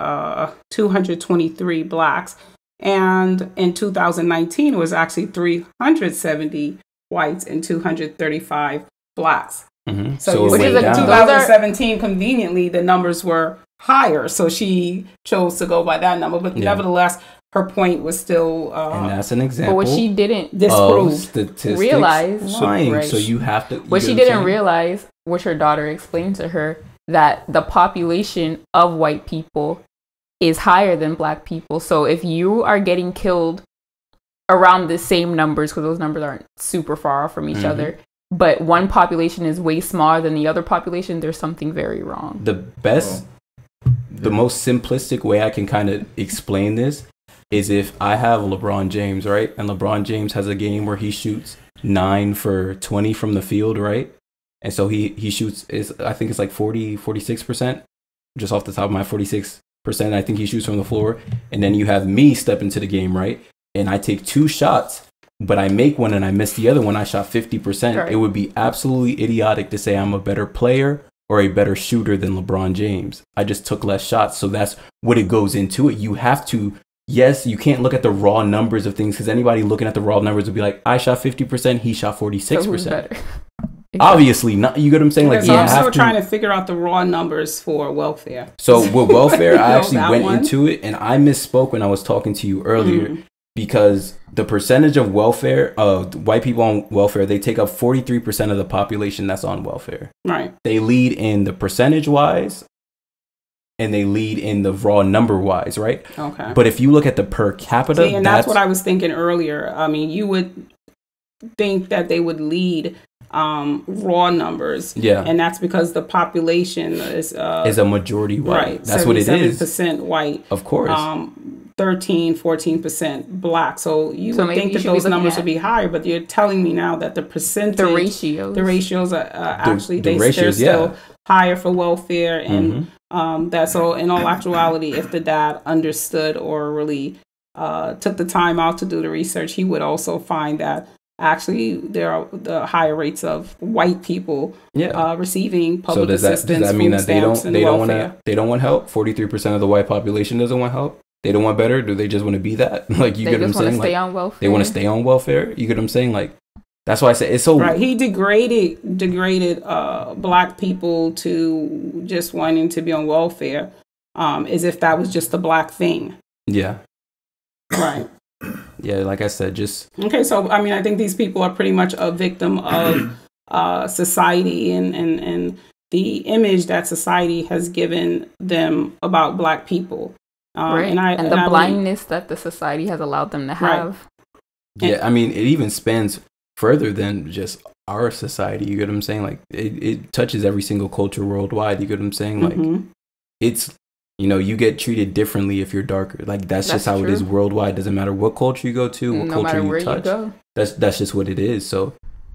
223 blacks. And in 2019, it was actually 370 whites and 235 blacks. Mm-hmm. So in 2017, conveniently, the numbers were higher. So she chose to go by that number. But nevertheless, her point was still... and that's an example. But what she didn't realize... lying. So you have to... What she didn't realize, which her daughter explained to her, that the population of white people is higher than black people. So if you are getting killed around the same numbers, because those numbers aren't super far off from each other, but one population is way smaller than the other population, there's something very wrong. The most simplistic way I can kind of explain this is if I have LeBron James, right? And LeBron James has a game where he shoots 9 for 20 from the field, right? And so he shoots, I think it's like 46%, just off the top of my 46%, I think he shoots from the floor. And then you have me step into the game, right? And I take 2 shots, but I make one and I miss the other one. I shot 50%. Right. It would be absolutely idiotic to say I'm a better player or a better shooter than LeBron James. I just took less shots. So that's what it goes into it. You have to, yes, you can't look at the raw numbers of things because anybody looking at the raw numbers would be like, I shot 50%, he shot 46%. So who's better? Obviously not. You get what I'm saying? Like, so I'm still trying to figure out the raw numbers for welfare. So with welfare, I actually went into it and I misspoke when I was talking to you earlier because the percentage of welfare, white people on welfare, they take up 43% of the population that's on welfare. Right. They lead in the percentage wise and they lead in the raw number wise, right? Okay. But if you look at the per capita, and that's what I was thinking earlier. I mean, you would think that they would lead raw numbers, and that's because the population is a majority white. Right, that's what it is. 77% white, of course. 14% black. So you would think that those numbers would be higher, but you're telling me now that the percentage, the ratios are actually they're still higher for welfare, and that. So in all actuality, if the dad understood or really took the time out to do the research, he would also find that. Actually, there are the higher rates of white people receiving public assistance. Does that mean that they don't want help? 43% of the white population doesn't want help. They don't want better. Do they just want to be that? Like you get what I'm saying? Stay on welfare. They want to stay on welfare. You get what I'm saying? Like that's why I say it's so right. He degraded black people to just wanting to be on welfare, as if that was just a black thing. Yeah. Right. Yeah, like I said, just... Okay, so, I mean, I think these people are pretty much a victim of society and the image that society has given them about black people. Right, and the blindness that the society has allowed them to have. Right. Yeah, I mean, it even spans further than just our society, you get what I'm saying? Like, it touches every single culture worldwide, you get what I'm saying? Like, it's... you know, you get treated differently if you're darker. Like that's just how true. it is worldwide. Doesn't matter what culture you go to, what culture you touch. That's just what it is. So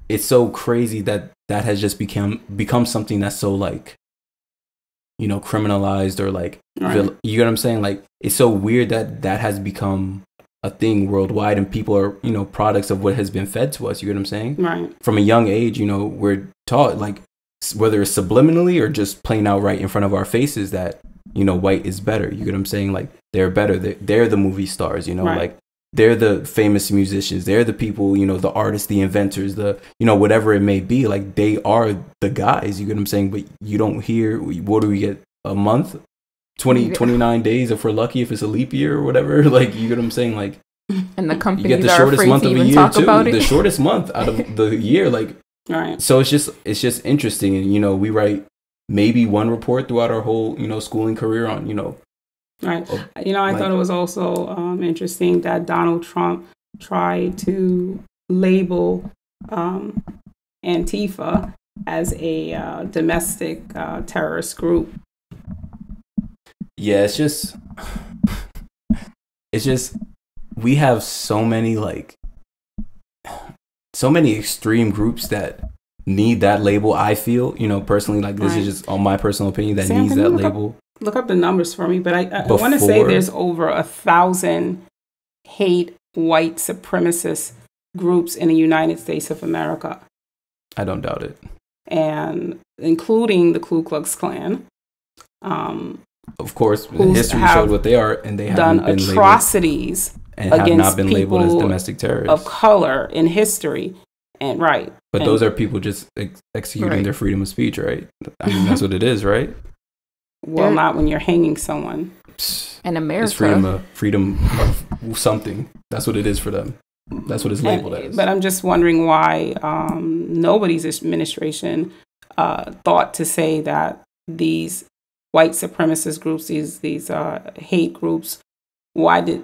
it's so crazy that has just become something that's so like, you know, criminalized or like, you know what I'm saying? Like it's so weird that has become a thing worldwide, and people are, you know, products of what has been fed to us. You get what I'm saying? Right. From a young age, you know, we're taught, like, whether it's subliminally or just plain out right in front of our faces, that, you know, white is better. You get what I'm saying? Like they're better. They're the movie stars, you know, like they're the famous musicians. They're the people, you know, the artists, the inventors, the, you know, whatever it may be. Like they are the guys. You get what I'm saying? But you don't hear, what do we get, a month? 29 days if we're lucky, if it's a leap year or whatever. Like, you get what I'm saying? Like, and the companies you get the are shortest afraid month to of a even year talk too. about it. The shortest month out of the year. Like, so it's just interesting. And, you know, we write maybe one report throughout our whole, you know, schooling career on, you know. You know, I thought it was also interesting that Donald Trump tried to label Antifa as a domestic terrorist group. Yeah, it's just we have so many extreme groups that need that label. I feel, you know, personally, like this is just on my personal opinion, that needs that label. Look up the numbers for me, but I want to say there's over 1,000 hate white supremacist groups in the United States of America. I don't doubt it. And including the Ku Klux Klan. Of course, history showed what they are, and they haven't been atrocities and have not been labeled as domestic terrorists of color in history. And but those are people just executing their freedom of speech, right? I mean, that's what it is, right? Well, not when you're hanging someone. In America, it's freedom of something. That's what it is for them. That's what it's labeled as. But I'm just wondering why nobody's administration thought to say that these white supremacist groups, these hate groups, why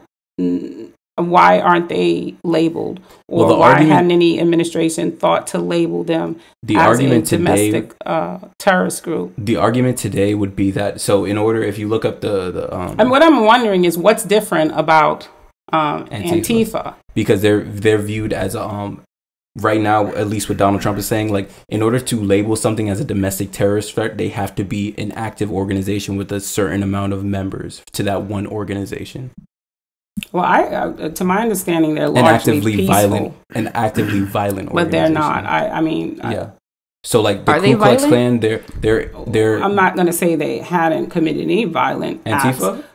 aren't they labeled? Or why hadn't any administration thought to label them as a domestic terrorist group? The argument today would be that, so in order, if you look up and what I'm wondering is what's different about Antifa. Because they're viewed as right now, at least what Donald Trump is saying, like, in order to label something as a domestic terrorist threat, they have to be an active organization with a certain amount of members to that one organization. Well, to my understanding, they're largely peaceful. An actively violent organization. But they're not. I mean, so like the Ku Klux Klan, they're. I'm not going to say they hadn't committed any violent Antifa? acts.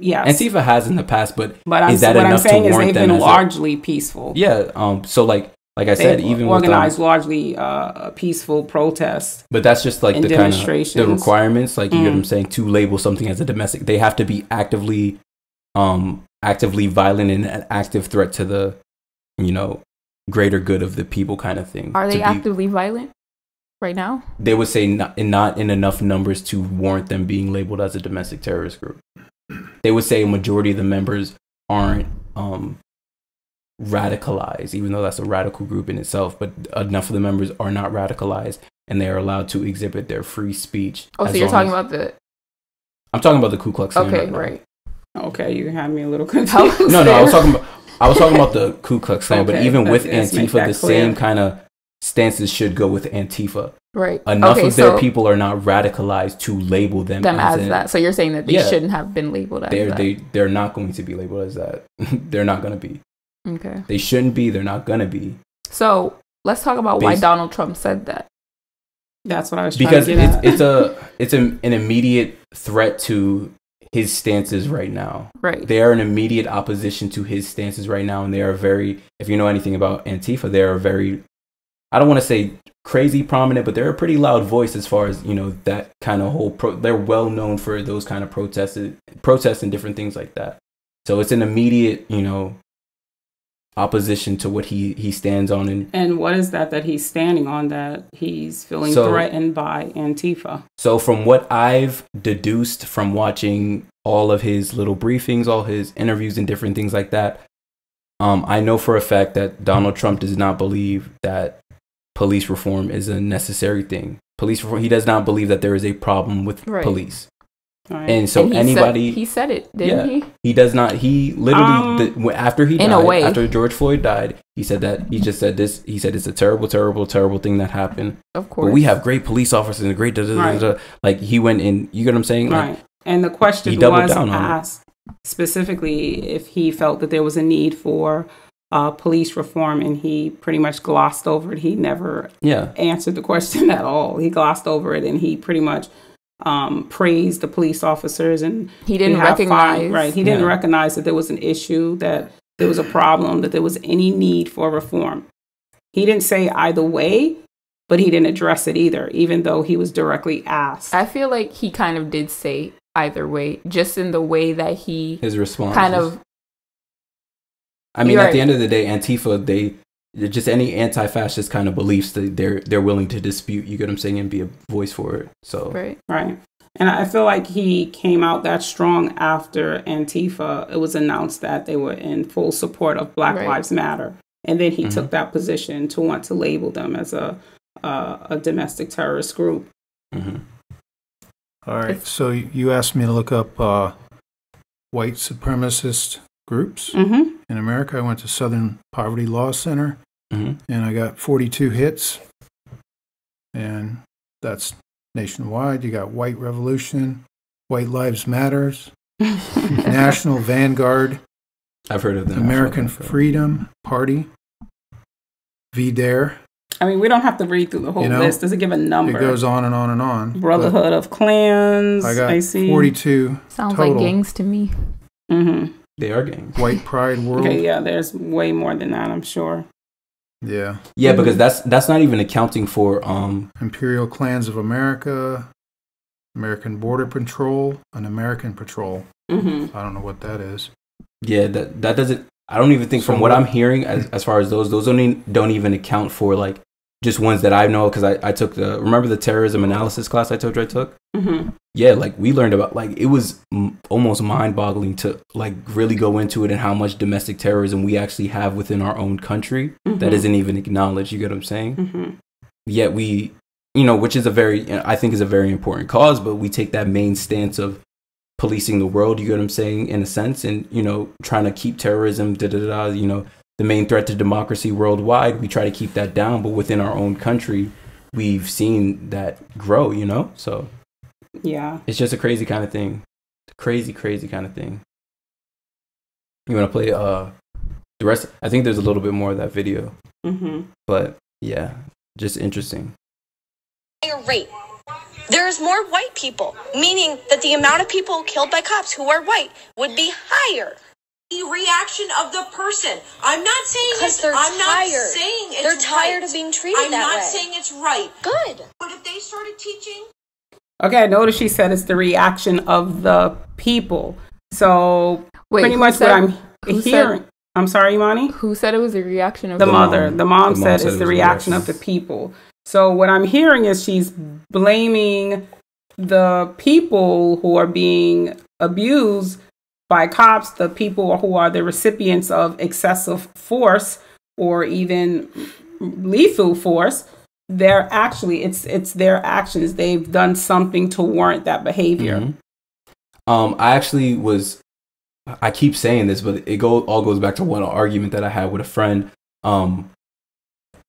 Yes. Antifa has in the past, but is that enough to warrant them? What I'm saying is they've been largely peaceful. Yeah. So like I said, even organized largely peaceful protests. But that's just like the kind of the requirements. Like, you get what I'm saying, to label something as a domestic, they have to be actively violent and an active threat to the, you know, greater good of the people, kind of thing. Are they actively violent right now? They would say not in enough numbers to warrant them being labeled as a domestic terrorist group. They would say a majority of the members aren't radicalized, even though that's a radical group in itself, but enough of the members are not radicalized and they are allowed to exhibit their free speech. Oh, so you're talking about I'm talking about the Ku Klux Klan. Okay, right. Okay, you had me a little confused. No, I was talking about the Ku Klux Klan, but even with Antifa, the same kind of stances should go with Antifa. Right. Enough of their people are not radicalized to label them as that. So you're saying that they shouldn't have been labeled as that. They're not going to be labeled as that. They're not going to be. Okay. They shouldn't be. They're not going to be. So let's talk about why Donald Trump said that. That's what I was trying to get at. Because it's an immediate threat to his stances right now. Right. They are an immediate opposition to his stances right now, and they are very, if you know anything about Antifa, they are very, I don't want to say crazy prominent, but they're a pretty loud voice as far as, you know, that kind of whole they're well known for those kind of protests and different things like that. So it's an immediate, you know, opposition to what he stands on. And what is that he's standing on, that he's feeling threatened by Antifa? So from what I've deduced from watching all of his little briefings, all his interviews and different things like that, I know for a fact that Donald Trump does not believe that police reform is a necessary thing. Police reform, he does not believe that there is a problem with police. Right. And so he said it, didn't he? He does not. He literally, after he died, in a way, after George Floyd died, he said that, he just said this, he said it's a terrible, terrible, terrible thing that happened. Of course. But we have great police officers and great like he went in, you get what I'm saying? Right. Like, and the question was asked specifically if he felt that there was a need for police reform, and he pretty much glossed over it. He never answered the question at all. He glossed over it, and he pretty much praised the police officers, and he didn't recognize he didn't recognize that there was an issue, that there was a problem, that there was any need for reform. He didn't say either way, but he didn't address it either, even though he was directly asked. I feel like he kind of did say either way, just in the way that his response kind of. I mean, at the end of the day, Antifa, just any anti-fascist kind of beliefs that they're willing to dispute, you get what I'm saying, and be a voice for it. So right. And I feel like he came out that strong after Antifa. It was announced that they were in full support of Black Lives Matter, and then he took that position to want to label them as a domestic terrorist group. All right. So you asked me to look up white supremacist groups in America. I went to Southern Poverty Law Center, and I got 42 hits, and that's nationwide. You got White Revolution, White Lives Matters, National Vanguard, I've heard of them, American Freedom Party, VDARE. I mean, we don't have to read through the whole list. Does it give a number? It goes on and on and on. Brotherhood of Clans. I got 42 Sounds total. like gangs to me. They are gangs. White Pride World. Okay, yeah, there's way more than that, I'm sure. Yeah. Yeah, because that's not even accounting for Imperial Clans of America, American Border Patrol, and American Patrol. I don't know what that is. Yeah, that doesn't. I don't even think, from what I'm hearing, as far as those don't even account for like just ones that I know, because I took remember the terrorism analysis class I told you I took? Yeah, like we learned about, like, it was almost mind-boggling to like really go into it and how much domestic terrorism we actually have within our own country that isn't even acknowledged. You get what I'm saying? Yet we, which is I think is a very important cause, but we take that main stance of policing the world, you get what I'm saying, in a sense, and trying to keep terrorism, the main threat to democracy worldwide. We try to keep that down, but within our own country, we've seen that grow. So yeah, it's just a crazy kind of thing. Crazy kind of thing. You want to play the rest? I think there's a little bit more of that video, but yeah, just interesting. Rate. There's more white people, meaning that the amount of people killed by cops who are white would be higher. The reaction of the person. I'm not saying because they're tired. They're tired of being treated that way. I'm not saying it's right. Good. But if they started teaching. Okay, I noticed she said it's the reaction of the people. So pretty much what I'm hearing. I'm sorry, Imani? Who said it was a reaction of the mother? The mom said it's the reaction of the people. So what I'm hearing is she's blaming the people who are being abused by cops, the people who are the recipients of excessive force or even lethal force. They're actually, it's their actions. They've done something to warrant that behavior. I keep saying this, but all goes back to one argument that I had with a friend,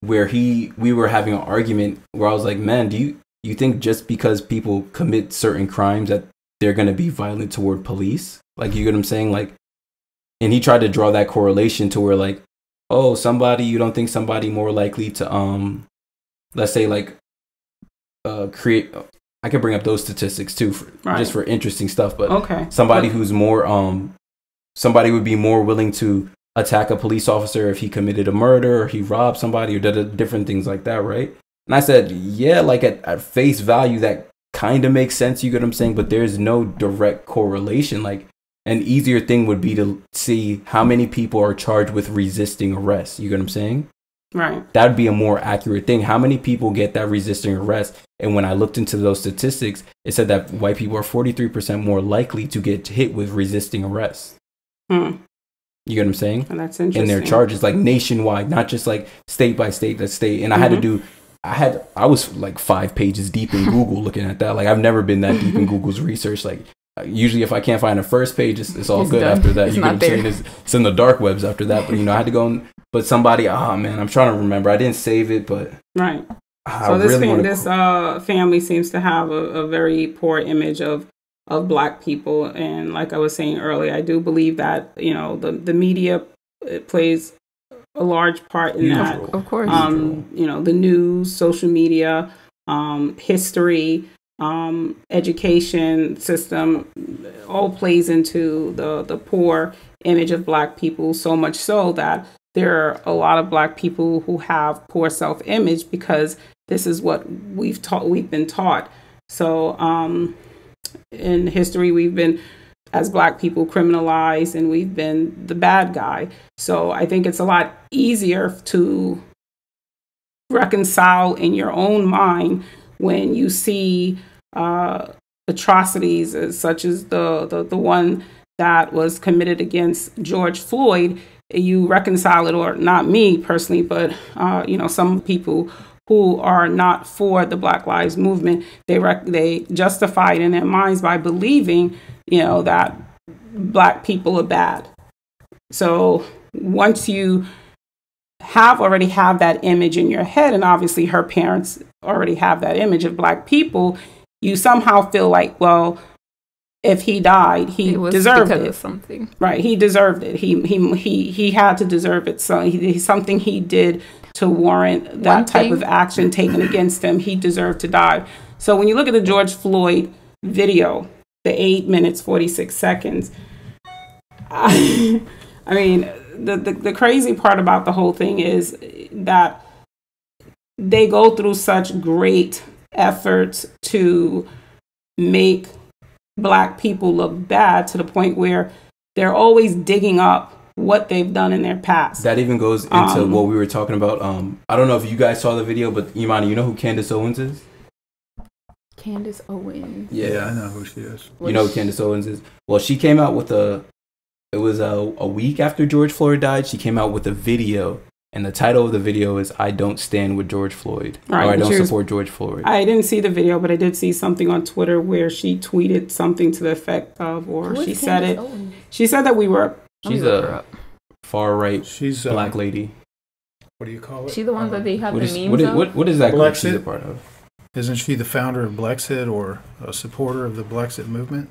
where we were having an argument where I was like, man, do you think just because people commit certain crimes that they're going to be violent toward police? Like, you get what I'm saying? Like, and he tried to draw that correlation to where, like, oh, you don't think somebody more likely to, let's say, like, create, I could bring up those statistics too, just for interesting stuff, but somebody who's more, somebody would be more willing to attack a police officer if he committed a murder or he robbed somebody or did different things like that, right? And I said, yeah, like at face value, that kind of makes sense, you get what I'm saying? But there's no direct correlation. Like, an easier thing would be to see how many people are charged with resisting arrest, you get what I'm saying? Right. That'd be a more accurate thing. How many people get that resisting arrest? And when I looked into those statistics, it said that white people are 43% more likely to get hit with resisting arrest. You get what I'm saying? And that's interesting. And their charges, like, nationwide, not just like state by state, that state. And I was like 5 pages deep in Google looking at that. Like, I've never been that deep in Google's research. Like, Usually if I can't find the first page, it's all good done. after that. It's You know what not I'm there. saying? It's in the dark webs after that. But, I had to go but somebody, man, I'm trying to remember. I didn't save it, but Right. I So this really this family seems to have a very poor image of Black people, and like I was saying earlier, I do believe that the media plays a large part in that. Of course. The news, social media, history, education system, all plays into the poor image of Black people. So much so that there are a lot of Black people who have poor self-image because this is what we've been taught. So in history, we've been, as Black people, criminalized, and we've been the bad guy. So I think it's a lot easier to reconcile in your own mind when you see atrocities such as the one that was committed against George Floyd. You reconcile it, or not me personally, but some people who are not for the Black Lives Movement, they justify it in their minds by believing that Black people are bad. So once you already have that image in your head, and obviously her parents already have that image of Black people, you somehow feel like, well, if he died, he deserved it. Of something. Right, he deserved it. He had to deserve it. So something he did to warrant that type of action taken against him. He deserved to die. So when you look at the George Floyd video, the 8 minutes 46 seconds, I mean, the crazy part about the whole thing is that they go through such great efforts to make Black people look bad, to the point where they're always digging up what they've done in their past. that even goes into what we were talking about. I don't know if you guys saw the video, but Imani, you know who Candace Owens is? Candace Owens. Yeah, I know who she is. You know who Candace Owens is? Well, she came out with it was a week after George Floyd died. She came out with a video, and the title of the video is "I Don't Stand with George Floyd," Right, or "I don't support George Floyd." I didn't see the video, but I did see something on Twitter where she tweeted something to the effect of, or she said it. She said that we were. She's a far right She's Black lady. What do you call it? She's the one that they have What the is, memes what, is, of? what is that group Blexit? she's a part of? Isn't she the founder of Blexit, or a supporter of the Blexit movement?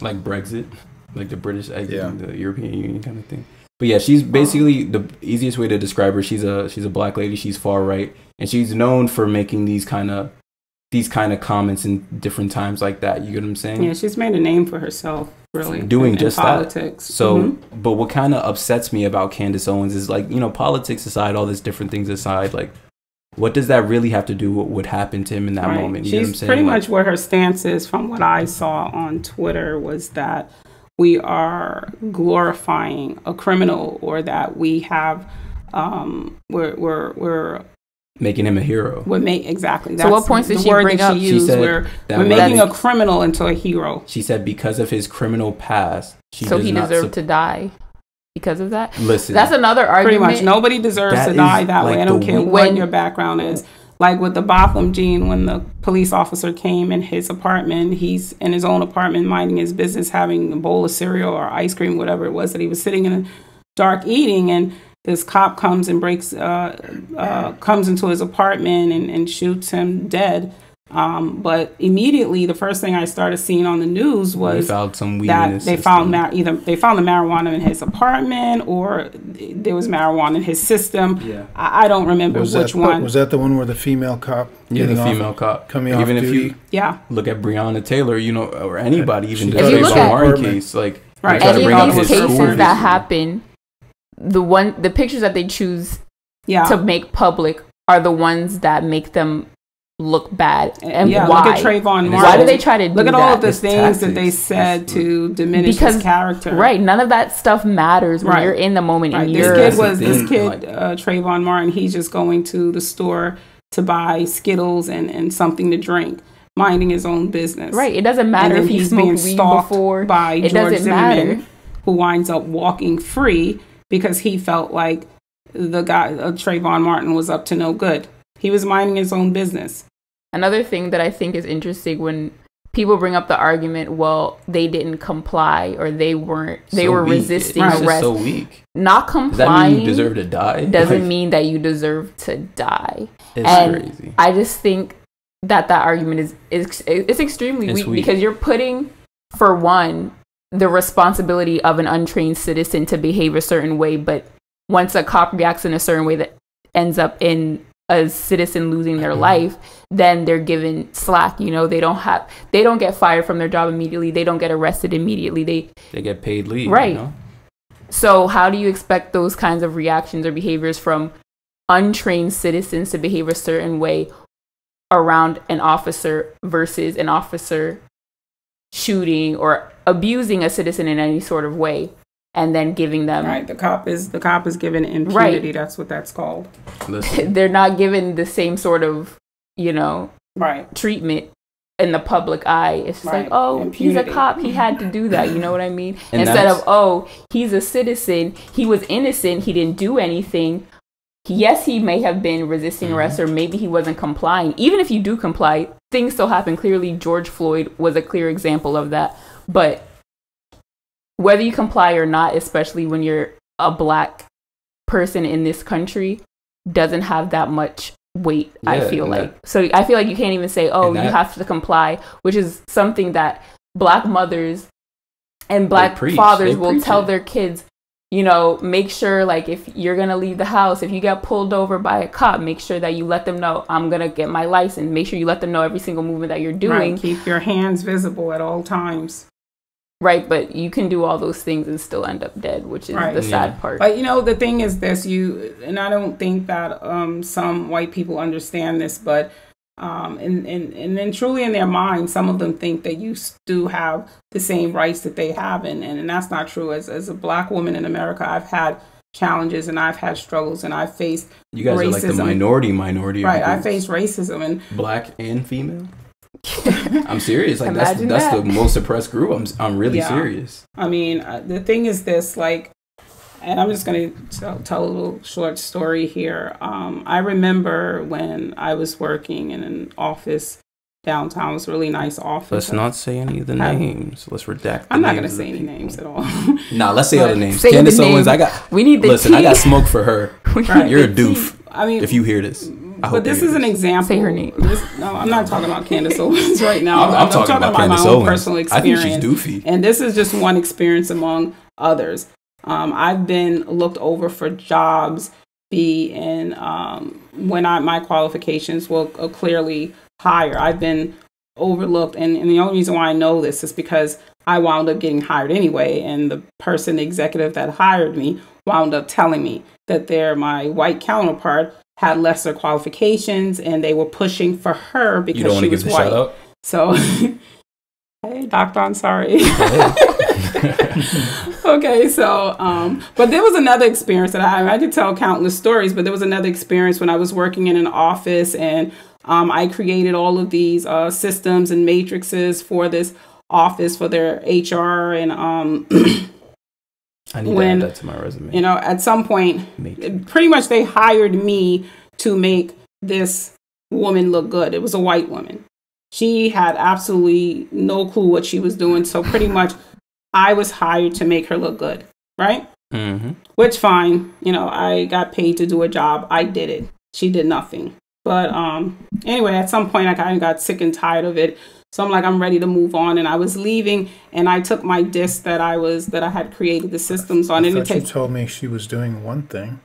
Like Brexit, like the British exit, Yeah. the European Union kind of thing. But yeah, she's basically the easiest way to describe her. She's a Black lady. She's far right, and she's known for making these kind of comments in different times like that. You get what I'm saying? Yeah, she's made a name for herself, really, doing in just politics. that. So, but what kind of upsets me about Candace Owens is, like, politics aside, all these different things aside, like, what does that really have to do with what happened to him in that Right. moment? You know what I'm She's saying? pretty Like, much what her stance is, from what I saw on Twitter, was that we are glorifying a criminal, or that we have we're making him a hero. exactly. So what points did she bring up? She used, said we're that making was- a criminal into a hero. She said because of his criminal past, he deserved to die because of that. Listen, That's another Pretty argument. much nobody deserves That to die is that like way. I don't the care weak- what your background is. Like with the Botham Jean, when the police officer came in his apartment, he's in his own apartment minding his business, having a bowl of cereal or ice cream, whatever it was that he was sitting in the dark eating, and this cop comes and comes into his apartment and shoots him dead. But immediately, the first thing I started seeing on the news was found some weed that in his they found either they found the marijuana in his apartment, or there was marijuana in his system. Yeah. I don't remember which one. Was that the one where the female cop? Yeah, the getting female off, cop coming off even if duty? you Yeah. look at Breonna Taylor, or anybody, even the If you look Trayvon at- Martin case, like Right. they try to Any bring up of these his cases school that history. happen, the pictures that they choose Yeah. to make public are the ones that make them look bad. And yeah, why? look at Trayvon Martin. Why do they try to do look at that? all of the It's things that they tactics. said to diminish Because his character? Right, none of that stuff matters when Right. you're in the moment Right. and This you're. kid That's the thing, Trayvon Martin, he's just going to the store to buy Skittles and something to drink, minding his own business. Right, it doesn't matter And if then he he's smoked being weed stalked before. by It George doesn't Zimmerman, matter. who winds up walking free because he felt like the guy, Trayvon Martin, was up to no good. He was minding his own business. Another thing that I think is interesting when people bring up the argument, well, they didn't comply or they were resisting arrest. It's so weak. Not complying. Does that mean you deserve to die? Doesn't mean that you deserve to die. It's crazy. I just think that argument is extremely weak because you're putting, for one, the responsibility of an untrained citizen to behave a certain way, but once a cop reacts in a certain way that ends up in a citizen losing their life, then they're given slack. You know, they don't get fired from their job immediately. They don't get arrested immediately. They get paid leave. Right. You know? So how do you expect those kinds of reactions or behaviors from untrained citizens to behave a certain way around an officer versus an officer shooting or abusing a citizen in any sort of way? And then giving them the cop is given impunity. Right. That's what that's called. They're not given the same sort of, treatment in the public eye. It's just like, oh, impunity. He's a cop, he had to do that. You know what I mean? Instead of, oh, he's a citizen, he was innocent, he didn't do anything. Yes, he may have been resisting arrest, or maybe he wasn't complying. Even if you do comply, things still happen. Clearly, George Floyd was a clear example of that. But whether you comply or not, especially when you're a black person in this country, doesn't have that much weight, I feel like. So I feel like you can't even say, oh, you have to comply, which is something that black mothers and black fathers will tell their kids, make sure, like, if you're going to leave the house, if you get pulled over by a cop, make sure that you let them know, I'm going to get my license. Make sure you let them know every single movement that you're doing. Right. Keep your hands visible at all times. Right, but you can do all those things and still end up dead, which is the sad part. But the thing is this, and I don't think that some white people understand this, but and then truly in their mind, some of them think that you do have the same rights that they have, and that's not true. As a black woman in America, I've had challenges and I've had struggles and I've faced You guys racism. Are like the minority. Right, I faced racism and black and female. I'm serious. Like that's the most oppressed group. I'm really serious. I mean, the thing is this, like, and I'm just going to tell a little short story here. I remember when I was working in an office downtown. It was a really nice office. Let's not say any of the names. Let's redact. I'm not going to say any names at all. Nah, let's say other names. Candace Owens. I got smoke for her. You're a doof. I mean, if you hear this. But this is an example. Say her name. No, I'm not talking about Candace Owens right now. I'm talking about my own personal experience. I think she's doofy. And this is just one experience among others. I've been looked over for jobs when my qualifications were clearly higher. I've been overlooked. And the only reason why I know this is because I wound up getting hired anyway. And the executive that hired me wound up telling me that my white counterpart had lesser qualifications and they were pushing for her because she was white. Shout out? So, hey, doctor, I'm sorry. Okay, so, but there was another experience that I could tell countless stories, but there was another experience when I was working in an office and I created all of these systems and matrices for this office for their HR and I need to add that to my resume. At some point, pretty much they hired me to make this woman look good. It was a white woman. She had absolutely no clue what she was doing. So pretty much I was hired to make her look good. Right? Mm-hmm. Which fine. I got paid to do a job. I did it. She did nothing. But anyway, at some point I kind of got sick and tired of it. So I'm like, I'm ready to move on. And I was leaving and I took my disc that I had created the systems on. I thought you told me she was doing one thing.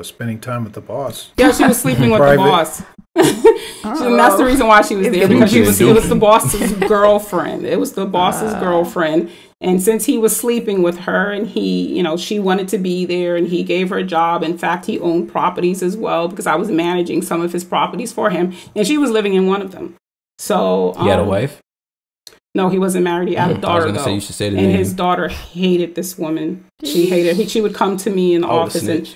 Spending time with the boss. Yeah, she was sleeping with the boss. And that's the reason why she was there, because it was the boss's girlfriend. It was the boss's girlfriend. And since he was sleeping with her and she wanted to be there and he gave her a job. In fact, he owned properties as well because I was managing some of his properties for him. And she was living in one of them. So he had a wife? No, he wasn't married. He had a daughter, though. Say you should say the and name. His daughter hated this woman. She hated her. She would come to me in the office and,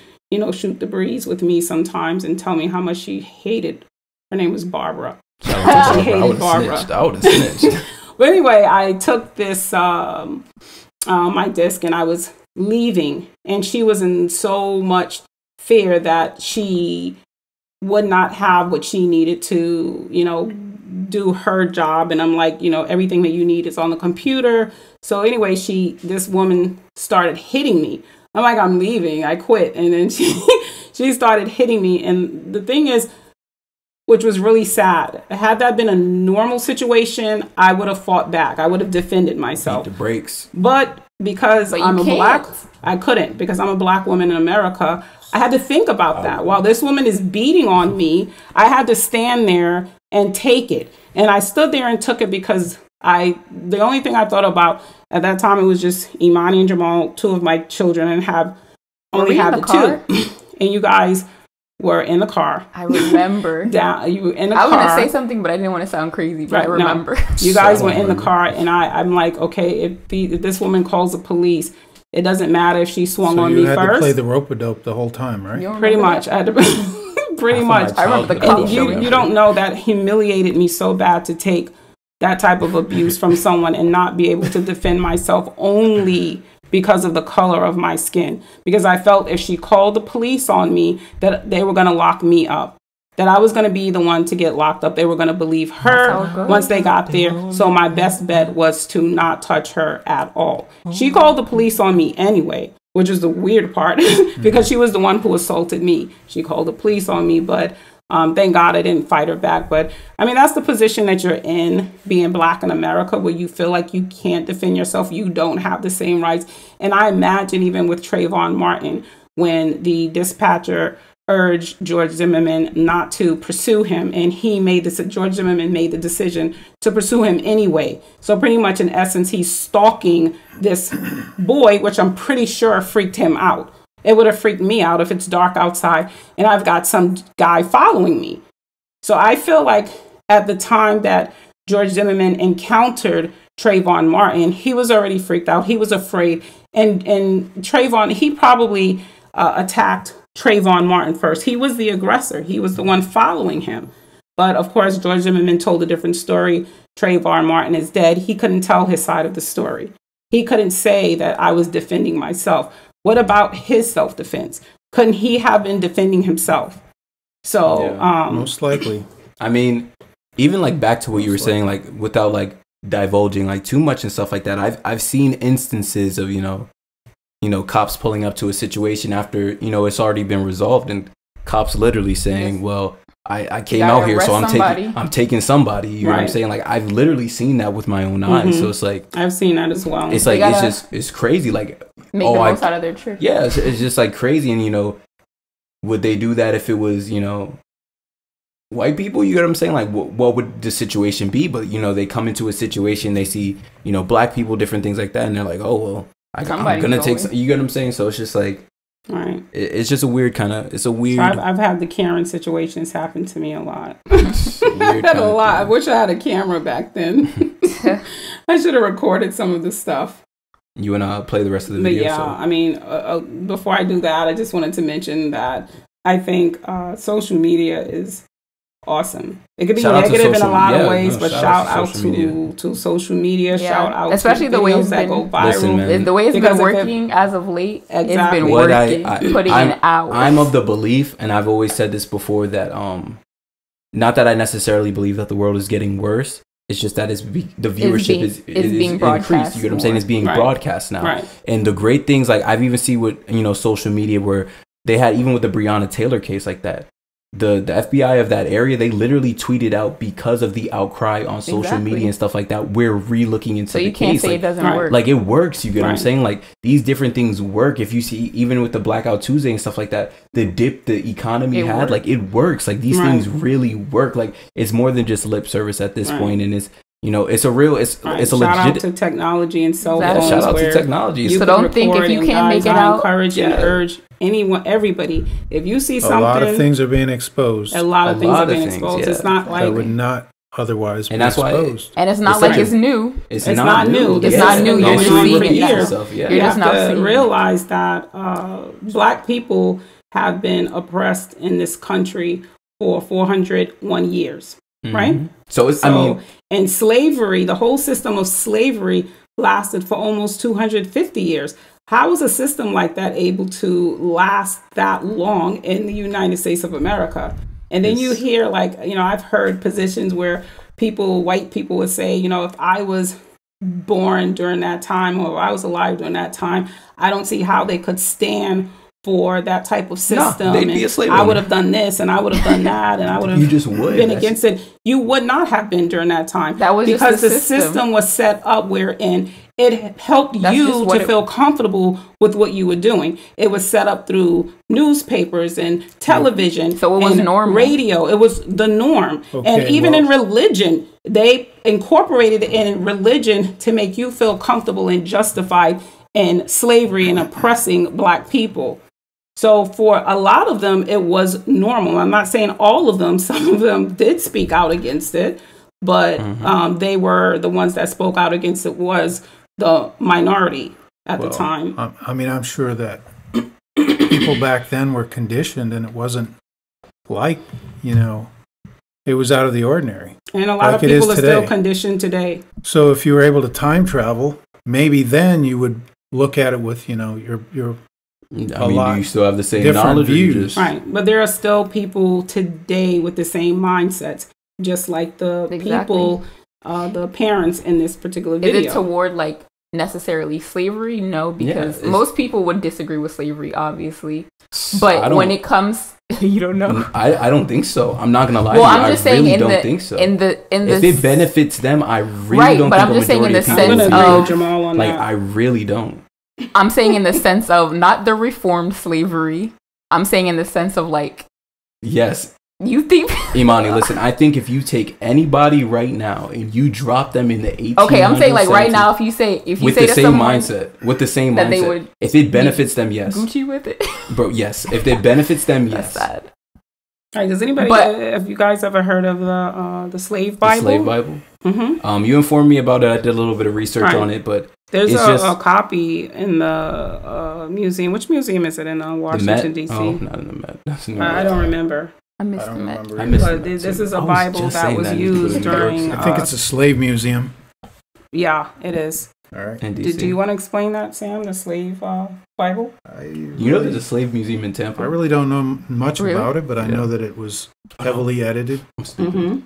shoot the breeze with me sometimes and tell me how much she hated. Her name was Barbara. She hated Barbara. I would have snitched. But anyway, I took this, my disc, and I was leaving. And she was in so much fear that she would not have what she needed to, do her job. And I'm like, everything that you need is on the computer. So anyway, this woman started hitting me. I'm like, I'm leaving. I quit. And then she started hitting me. And the thing is, which was really sad, had that been a normal situation, I would have fought back. I would have defended myself. Beat the brakes. But because I'm a black, I couldn't. Because I'm a black woman in America, I had to think about that. While this woman is beating on me, I had to stand there and take it. And I stood there and took it because the only thing I thought about at that time, it was just Imani and Jamal, two of my children, and only have the two. And you guys were in the car. I remember. You were in the car. I was going to say something, but I didn't want to sound crazy, but I remember. No. You guys were in the car, and I'm like, okay, if this woman calls the police, it doesn't matter if she swung on me first. So you had to play the rope-a-dope the whole time, right? Pretty much. I had to pretty much. I remember the cop showing you don't know that humiliated me so bad to take that type of abuse from someone and not be able to defend myself only because of the color of my skin. Because I felt if she called the police on me, that they were going to lock me up. That I was going to be the one to get locked up. They were going to believe her once they got there. So my best bet was to not touch her at all. She called the police on me anyway, which is the weird part because she was the one who assaulted me. She called the police on me, but thank God I didn't fight her back. But I mean, that's the position that you're in, being black in America, where you feel like you can't defend yourself. You don't have the same rights. And I imagine even with Trayvon Martin, when the dispatcher urged George Zimmerman not to pursue him, and George Zimmerman made the decision to pursue him anyway. So pretty much in essence, he's stalking this boy, which I'm pretty sure freaked him out. It would have freaked me out if it's dark outside and I've got some guy following me. So I feel like at the time that George Zimmerman encountered Trayvon Martin, he was already freaked out. He was afraid. And Trayvon, he probably attacked Trayvon Martin first. He was the aggressor. He was the one following him. But of course, George Zimmerman told a different story. Trayvon Martin is dead. He couldn't tell his side of the story. He couldn't say that I was defending myself. What about his self-defense? Couldn't he have been defending himself? So, most likely. I mean, even like back to what you were saying, like without like divulging like too much and stuff like that. I've seen instances of, cops pulling up to a situation after, it's already been resolved, and cops literally saying, well, I came out here, so I'm taking somebody. You know what I'm saying? Like, I've literally seen that with my own eyes. So it's like, I've seen that as well. It's like, it's crazy. Like, make the most out of their trip. Yeah, it's just like crazy. And, would they do that if it was, white people? You get what I'm saying? Like, what would the situation be? But, they come into a situation, they see, black people, different things like that. And they're like, oh, well, I'm going to take, you get what I'm saying? So it's just like, right. It's just a weird kind of, it's a weird. So I've had the Karen situations happen to me a lot. I've had a lot. I wish I had a camera back then. I should have recorded some of the stuff. You want to play the rest of the video? But yeah, so. I mean, before I do that, I just wanted to mention that I think social media is awesome. It could be negative in a lot of ways, but shout out to social media. Yeah. Shout out especially to the way it's that been, go viral. The way it's been working as of late. Exactly. It's been working, putting in hours. I'm of the belief, and I've always said this before, that not that I necessarily believe that the world is getting worse. It's just that the viewership is being increased. You get what I'm saying? It's being broadcast now. Right. And the great things, like I've even seen with social media, where they had, even with the Breonna Taylor case like that, the FBI of that area, they literally tweeted out, because of the outcry on social media and stuff like that, we're re-looking into the case. So you can't say it doesn't work. Like, it works. You get what I'm saying? Like, these different things work. If you see, even with the Blackout Tuesday and stuff like that, the dip the economy had, like, it works. Like, these things really work. Like, it's more than just lip service at this point, and it's, it's a real, it's a legit. Shout out to technology and cell phones. Shout out to technology. So don't think if you can't make it out. Encourage and urge everybody. If you see something, a lot of things are being exposed. A lot of things are being exposed. Yeah. It's not like that would not otherwise be exposed. And it's not like it's new. It's not new. It's not new. You're just seeing it years. You have to realize that Black people have been oppressed in this country for 401 years. Right? So and slavery, the whole system of slavery lasted for almost 250 years. How is a system like that able to last that long in the United States of America? And then you hear, like, I've heard positions where white people would say, you know, if I was born during that time or I was alive during that time, I don't see how they could stand for that type of system. They'd be a slave I owner. would have done this and I would have done that and I would have been against it. You would not have been during that time. That was because just the system was set up wherein it helped you to feel comfortable with what you were doing. It was set up through newspapers and television, so it was normal. Radio. It was the norm. And even in religion, they incorporated it in religion to make you feel comfortable and justified in slavery and oppressing Black people. So for a lot of them, it was normal. I'm not saying all of them. Some of them did speak out against it, but they were the ones that spoke out against it was the minority at the time. I mean, I'm sure that people back then were conditioned, and it wasn't like, you know, it was out of the ordinary. And a lot of people are still conditioned today. So if you were able to time travel, maybe then you would look at it with, you know, your you still have the same knowledge views. Right. But there are still people today with the same mindsets, just like the people, the parents in this particular video. Is it toward like necessarily slavery? No, because most people would disagree with slavery, obviously. But when it comes, you don't know. I don't think so. I'm not gonna lie. Well, to you. I'm just I saying really don't think so. If it benefits them, I really don't. But think I'm just saying in the sense of I really don't. I'm saying in the sense of not the reformed slavery. I'm saying in the sense of like, yes. You think Imani, listen, I think if you take anybody right now and you drop them in the 1800s, okay, I'm saying like right now, if you say with the same mindset, they would, if it benefits them, yes. Gucci with it, bro. Yes, if it benefits them, yes. That's sad. All right, does anybody? Have you guys ever heard of the Slave Bible? The Slave Bible. Mm-hmm. You informed me about it. I did a little bit of research on it, but there's a copy in the museum. Which museum is it in Washington D.C.? Oh, not in the Met. I don't remember. I missed the Met. But this is a Bible that was used during. I think it's a slave museum. Yeah, it is. All right. Do you want to explain that, Sam? The Slave Bible? You know, there's a slave museum in Tampa. I really don't know much about it, but I know that it was heavily edited. Mm-hmm.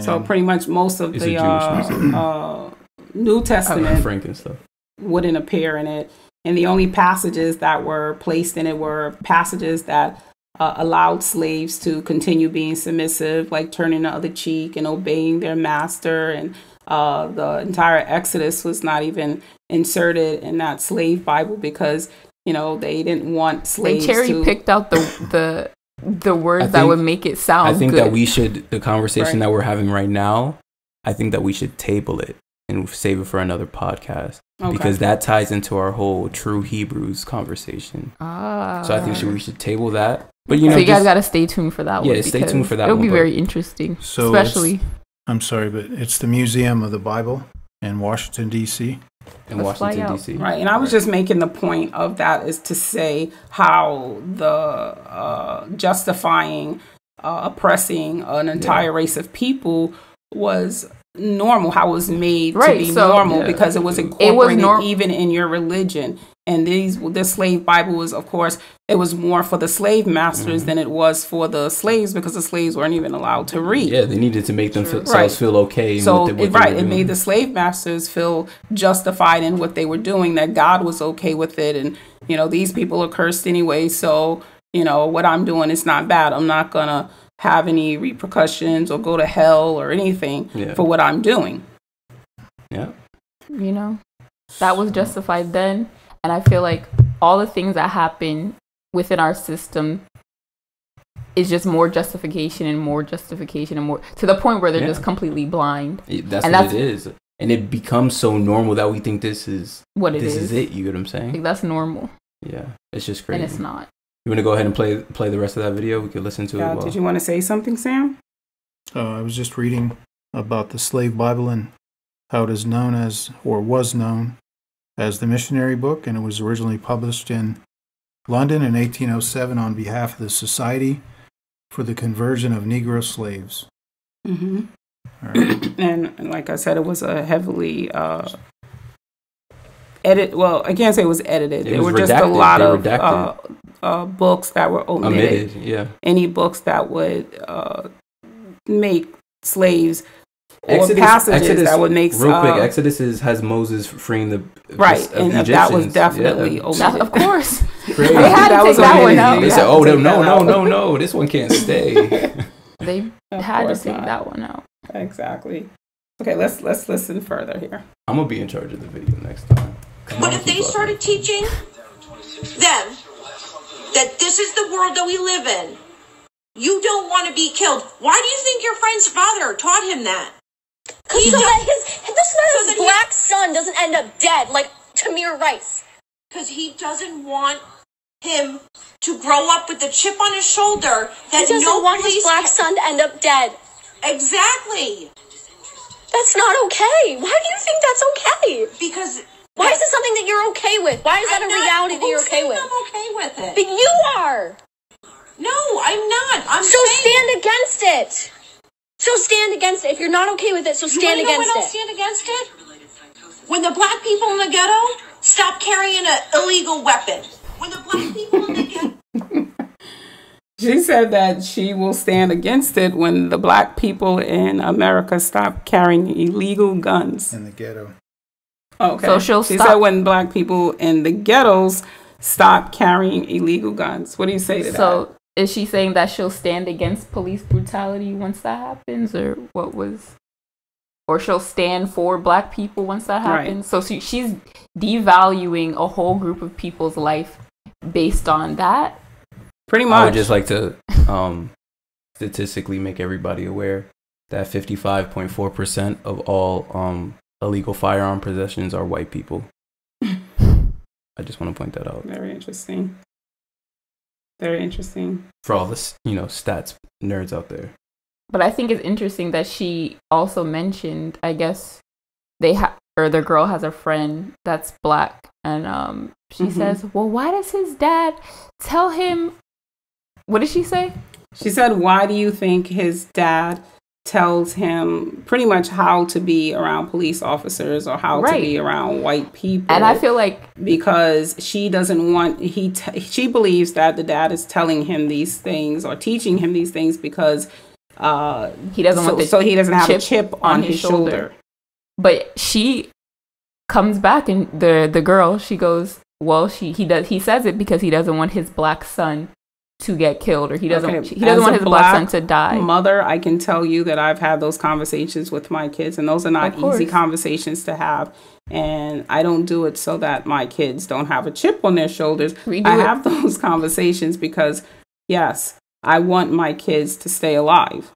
So pretty much most of the New Testament wouldn't appear in it, and the only passages that were placed in it were passages that allowed slaves to continue being submissive, like turning the other cheek and obeying their master. And the entire Exodus was not even inserted in that slave Bible because, you know, they didn't want slaves. They cherry picked out the words that would make it sound good. I think that we should, the conversation that we're having right now, I think that we should table it and save it for another podcast. Because that ties into our whole true Hebrews conversation. So I think we should table that. But you know, so you guys got to stay tuned for that one. Yeah, stay tuned for that one. It'll be very interesting. So especially. I'm sorry, but it's the Museum of the Bible in Washington, D.C. Right, and I was just making the point of that is to say how the justifying oppressing an entire race of people was normal, how it was made to be normal because it was incorporated even in your religion. And this slave Bible was, of course, it was more for the slave masters than it was for the slaves because the slaves weren't even allowed to read. Yeah, they needed to make themselves feel okay. So it made the slave masters feel justified in what they were doing, that God was okay with it. And, you know, these people are cursed anyway. So, you know, what I'm doing is not bad. I'm not going to have any repercussions or go to hell or anything for what I'm doing. Yeah. You know, that was justified then. And I feel like all the things that happen within our system is just more justification and more justification and more to the point where they're just completely blind. That's what it is. And it becomes so normal that we think this is what it is. This is it. You get what I'm saying? Like, that's normal. Yeah. It's just crazy. And it's not. You want to go ahead and play the rest of that video? We could listen to it. Did you want to say something, Sam? I was just reading about the Slave Bible and how it is known as, or was known as, the missionary book, and it was originally published in London in 1807 on behalf of the Society for the Conversion of Negro Slaves. Mm-hmm. Right. And like I said, it was a heavily well, I can't say it was edited. There were just a lot of books that were omitted. Yeah. Any books that would make slaves passages that would make real quick. Exodus has Moses freeing the and that was definitely of course. Crazy. They had to take that one out. They said, "Oh no, this one can't stay." They had to take that one out. Exactly. Okay, let's listen further here. I'm gonna be in charge of the video next time. But if they started teaching them that this is the world that we live in, you don't want to be killed. Why do you think your friend's father taught him that? So that his black son doesn't end up dead like Tamir Rice. Because he doesn't want him to grow up with a chip on his shoulder that he doesn't want his black son to end up dead. Exactly. That's not okay. Why do you think that's okay? Because why is it something that you're okay with? Why is that a reality that you're okay with? I'm okay with it. But you are. No, I'm not. Stand against it. So stand against it. If you're not okay with it, so stand against it. I'll stand against it? When the black people in the ghetto stop carrying an illegal weapon. When the black people in the ghetto... She said that she will stand against it when the black people in America stop carrying illegal guns. In the ghetto. Okay. So she said when black people in the ghettos stop carrying illegal guns. What do you say to that? So is she saying that she'll stand against police brutality once that happens, or what was... Or she'll stand for black people once that happens? Right. So she's devaluing a whole group of people's life based on that? Pretty much. I would just like to statistically make everybody aware that 55.4% of all illegal firearm possessions are white people. I just want to point that out. Very interesting. Very interesting. For all the stats nerds out there. But I think it's interesting that she also mentioned, I guess, the girl has a friend that's black, and she says, well, why does his dad tell him... What did she say? She said, why do you think his dad tells him pretty much how to be around police officers or how to be around white people? And I feel like... Because she doesn't want... she believes that the dad is telling him these things or teaching him these things because he doesn't want he doesn't have a chip on his shoulder. But she comes back and the girl, she goes, well, he says it because he doesn't want his black son to get killed, or he doesn't want his black son to die. Mother, I can tell you that I've had those conversations with my kids, and those are not easy conversations to have. And I don't do it so that my kids don't have a chip on their shoulders. I have those conversations because, yes, I want my kids to stay alive.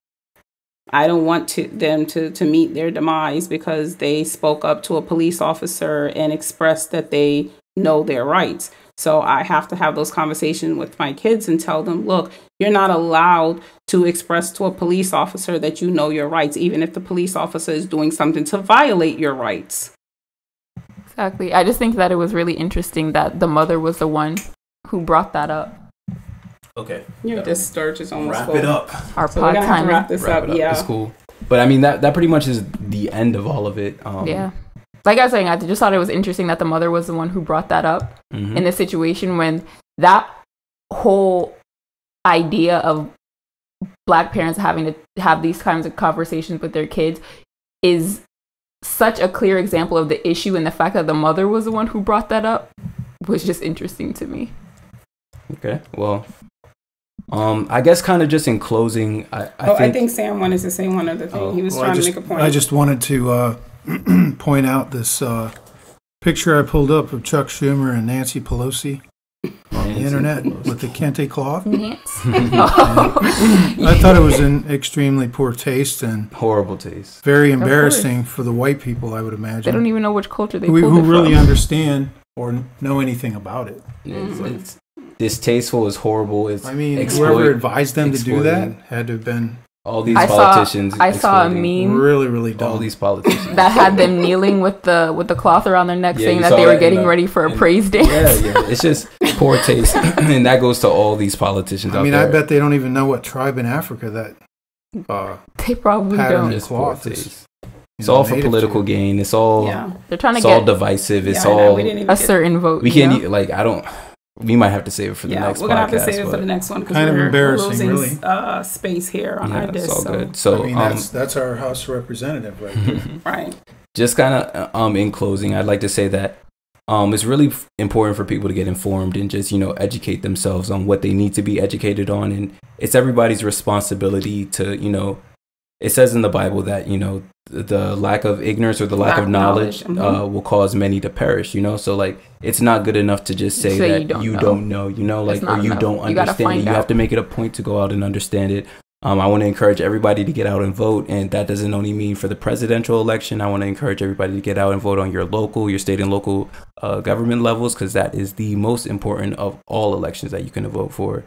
I don't want them to meet their demise because they spoke up to a police officer and expressed that they know their rights. So I have to have those conversations with my kids and tell them, look, you're not allowed to express to a police officer that you know your rights, even if the police officer is doing something to violate your rights. Exactly. I just think that it was really interesting that the mother was the one who brought that up. Okay. This storage is almost wrap full. it up. Our so we're gonna have to wrap this up. Yeah, it's cool. But I mean, that pretty much is the end of all of it. Yeah. Like I was saying, I just thought it was interesting that the mother was the one who brought that up in the situation when that whole idea of black parents having to have these kinds of conversations with their kids is such a clear example of the issue, and the fact that the mother was the one who brought that up was just interesting to me. Okay, well, I guess kind of just in closing, I think Sam wanted to say one other thing. He was trying to make a point. I just wanted to point out this picture I pulled up of Chuck Schumer and Nancy Pelosi on the internet with the kente cloth. I thought it was in extremely poor taste and horrible taste. Very embarrassing for the white people, I would imagine. They don't even know which culture they pulled who it really from. Understand or know anything about it. It's distasteful. It's horrible. It's whoever advised them to do that had to have been all these politicians. I saw a meme. Really dumb. All these politicians that had them kneeling with the cloth around their neck, saying that they were getting ready for a praise dance. Yeah. It's just poor taste, and that goes to all these politicians. I mean, I bet they don't even know what tribe in Africa that. They probably don't. It's poor taste. It's all for political gain. It's all they're trying to get all divisive. It's all a certain vote. We can't I don't. we might have to save it for the next podcast. We're going to have to save it for the next one because kind of embarrassing, losing really. space here on our disc. It's all good. So, I mean, that's our House Representative right there. Right. Just kind of in closing, I'd like to say that it's really important for people to get informed and just, educate themselves on what they need to be educated on. And it's everybody's responsibility to, it says in the Bible that, the lack of ignorance or the lack of knowledge will cause many to perish, so like it's not good enough to just say that you don't know, like, or you don't understand it. You have to make it a point to go out and understand it. I want to encourage everybody to get out and vote, and that doesn't only mean for the presidential election. I want to encourage everybody to get out and vote on your state and local government levels, because that is the most important of all elections that you can vote for.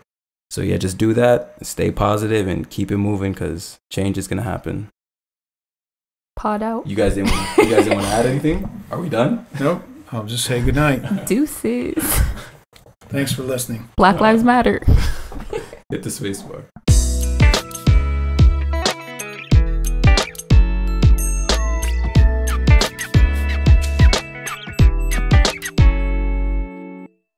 So yeah, just do that, stay positive, and keep it moving, because change is gonna happen. Pod out. You guys didn't want to add anything? Are we done? Nope. I'll just say good night. Deuces. Thanks for listening. Black Lives Matter. Hit the space bar.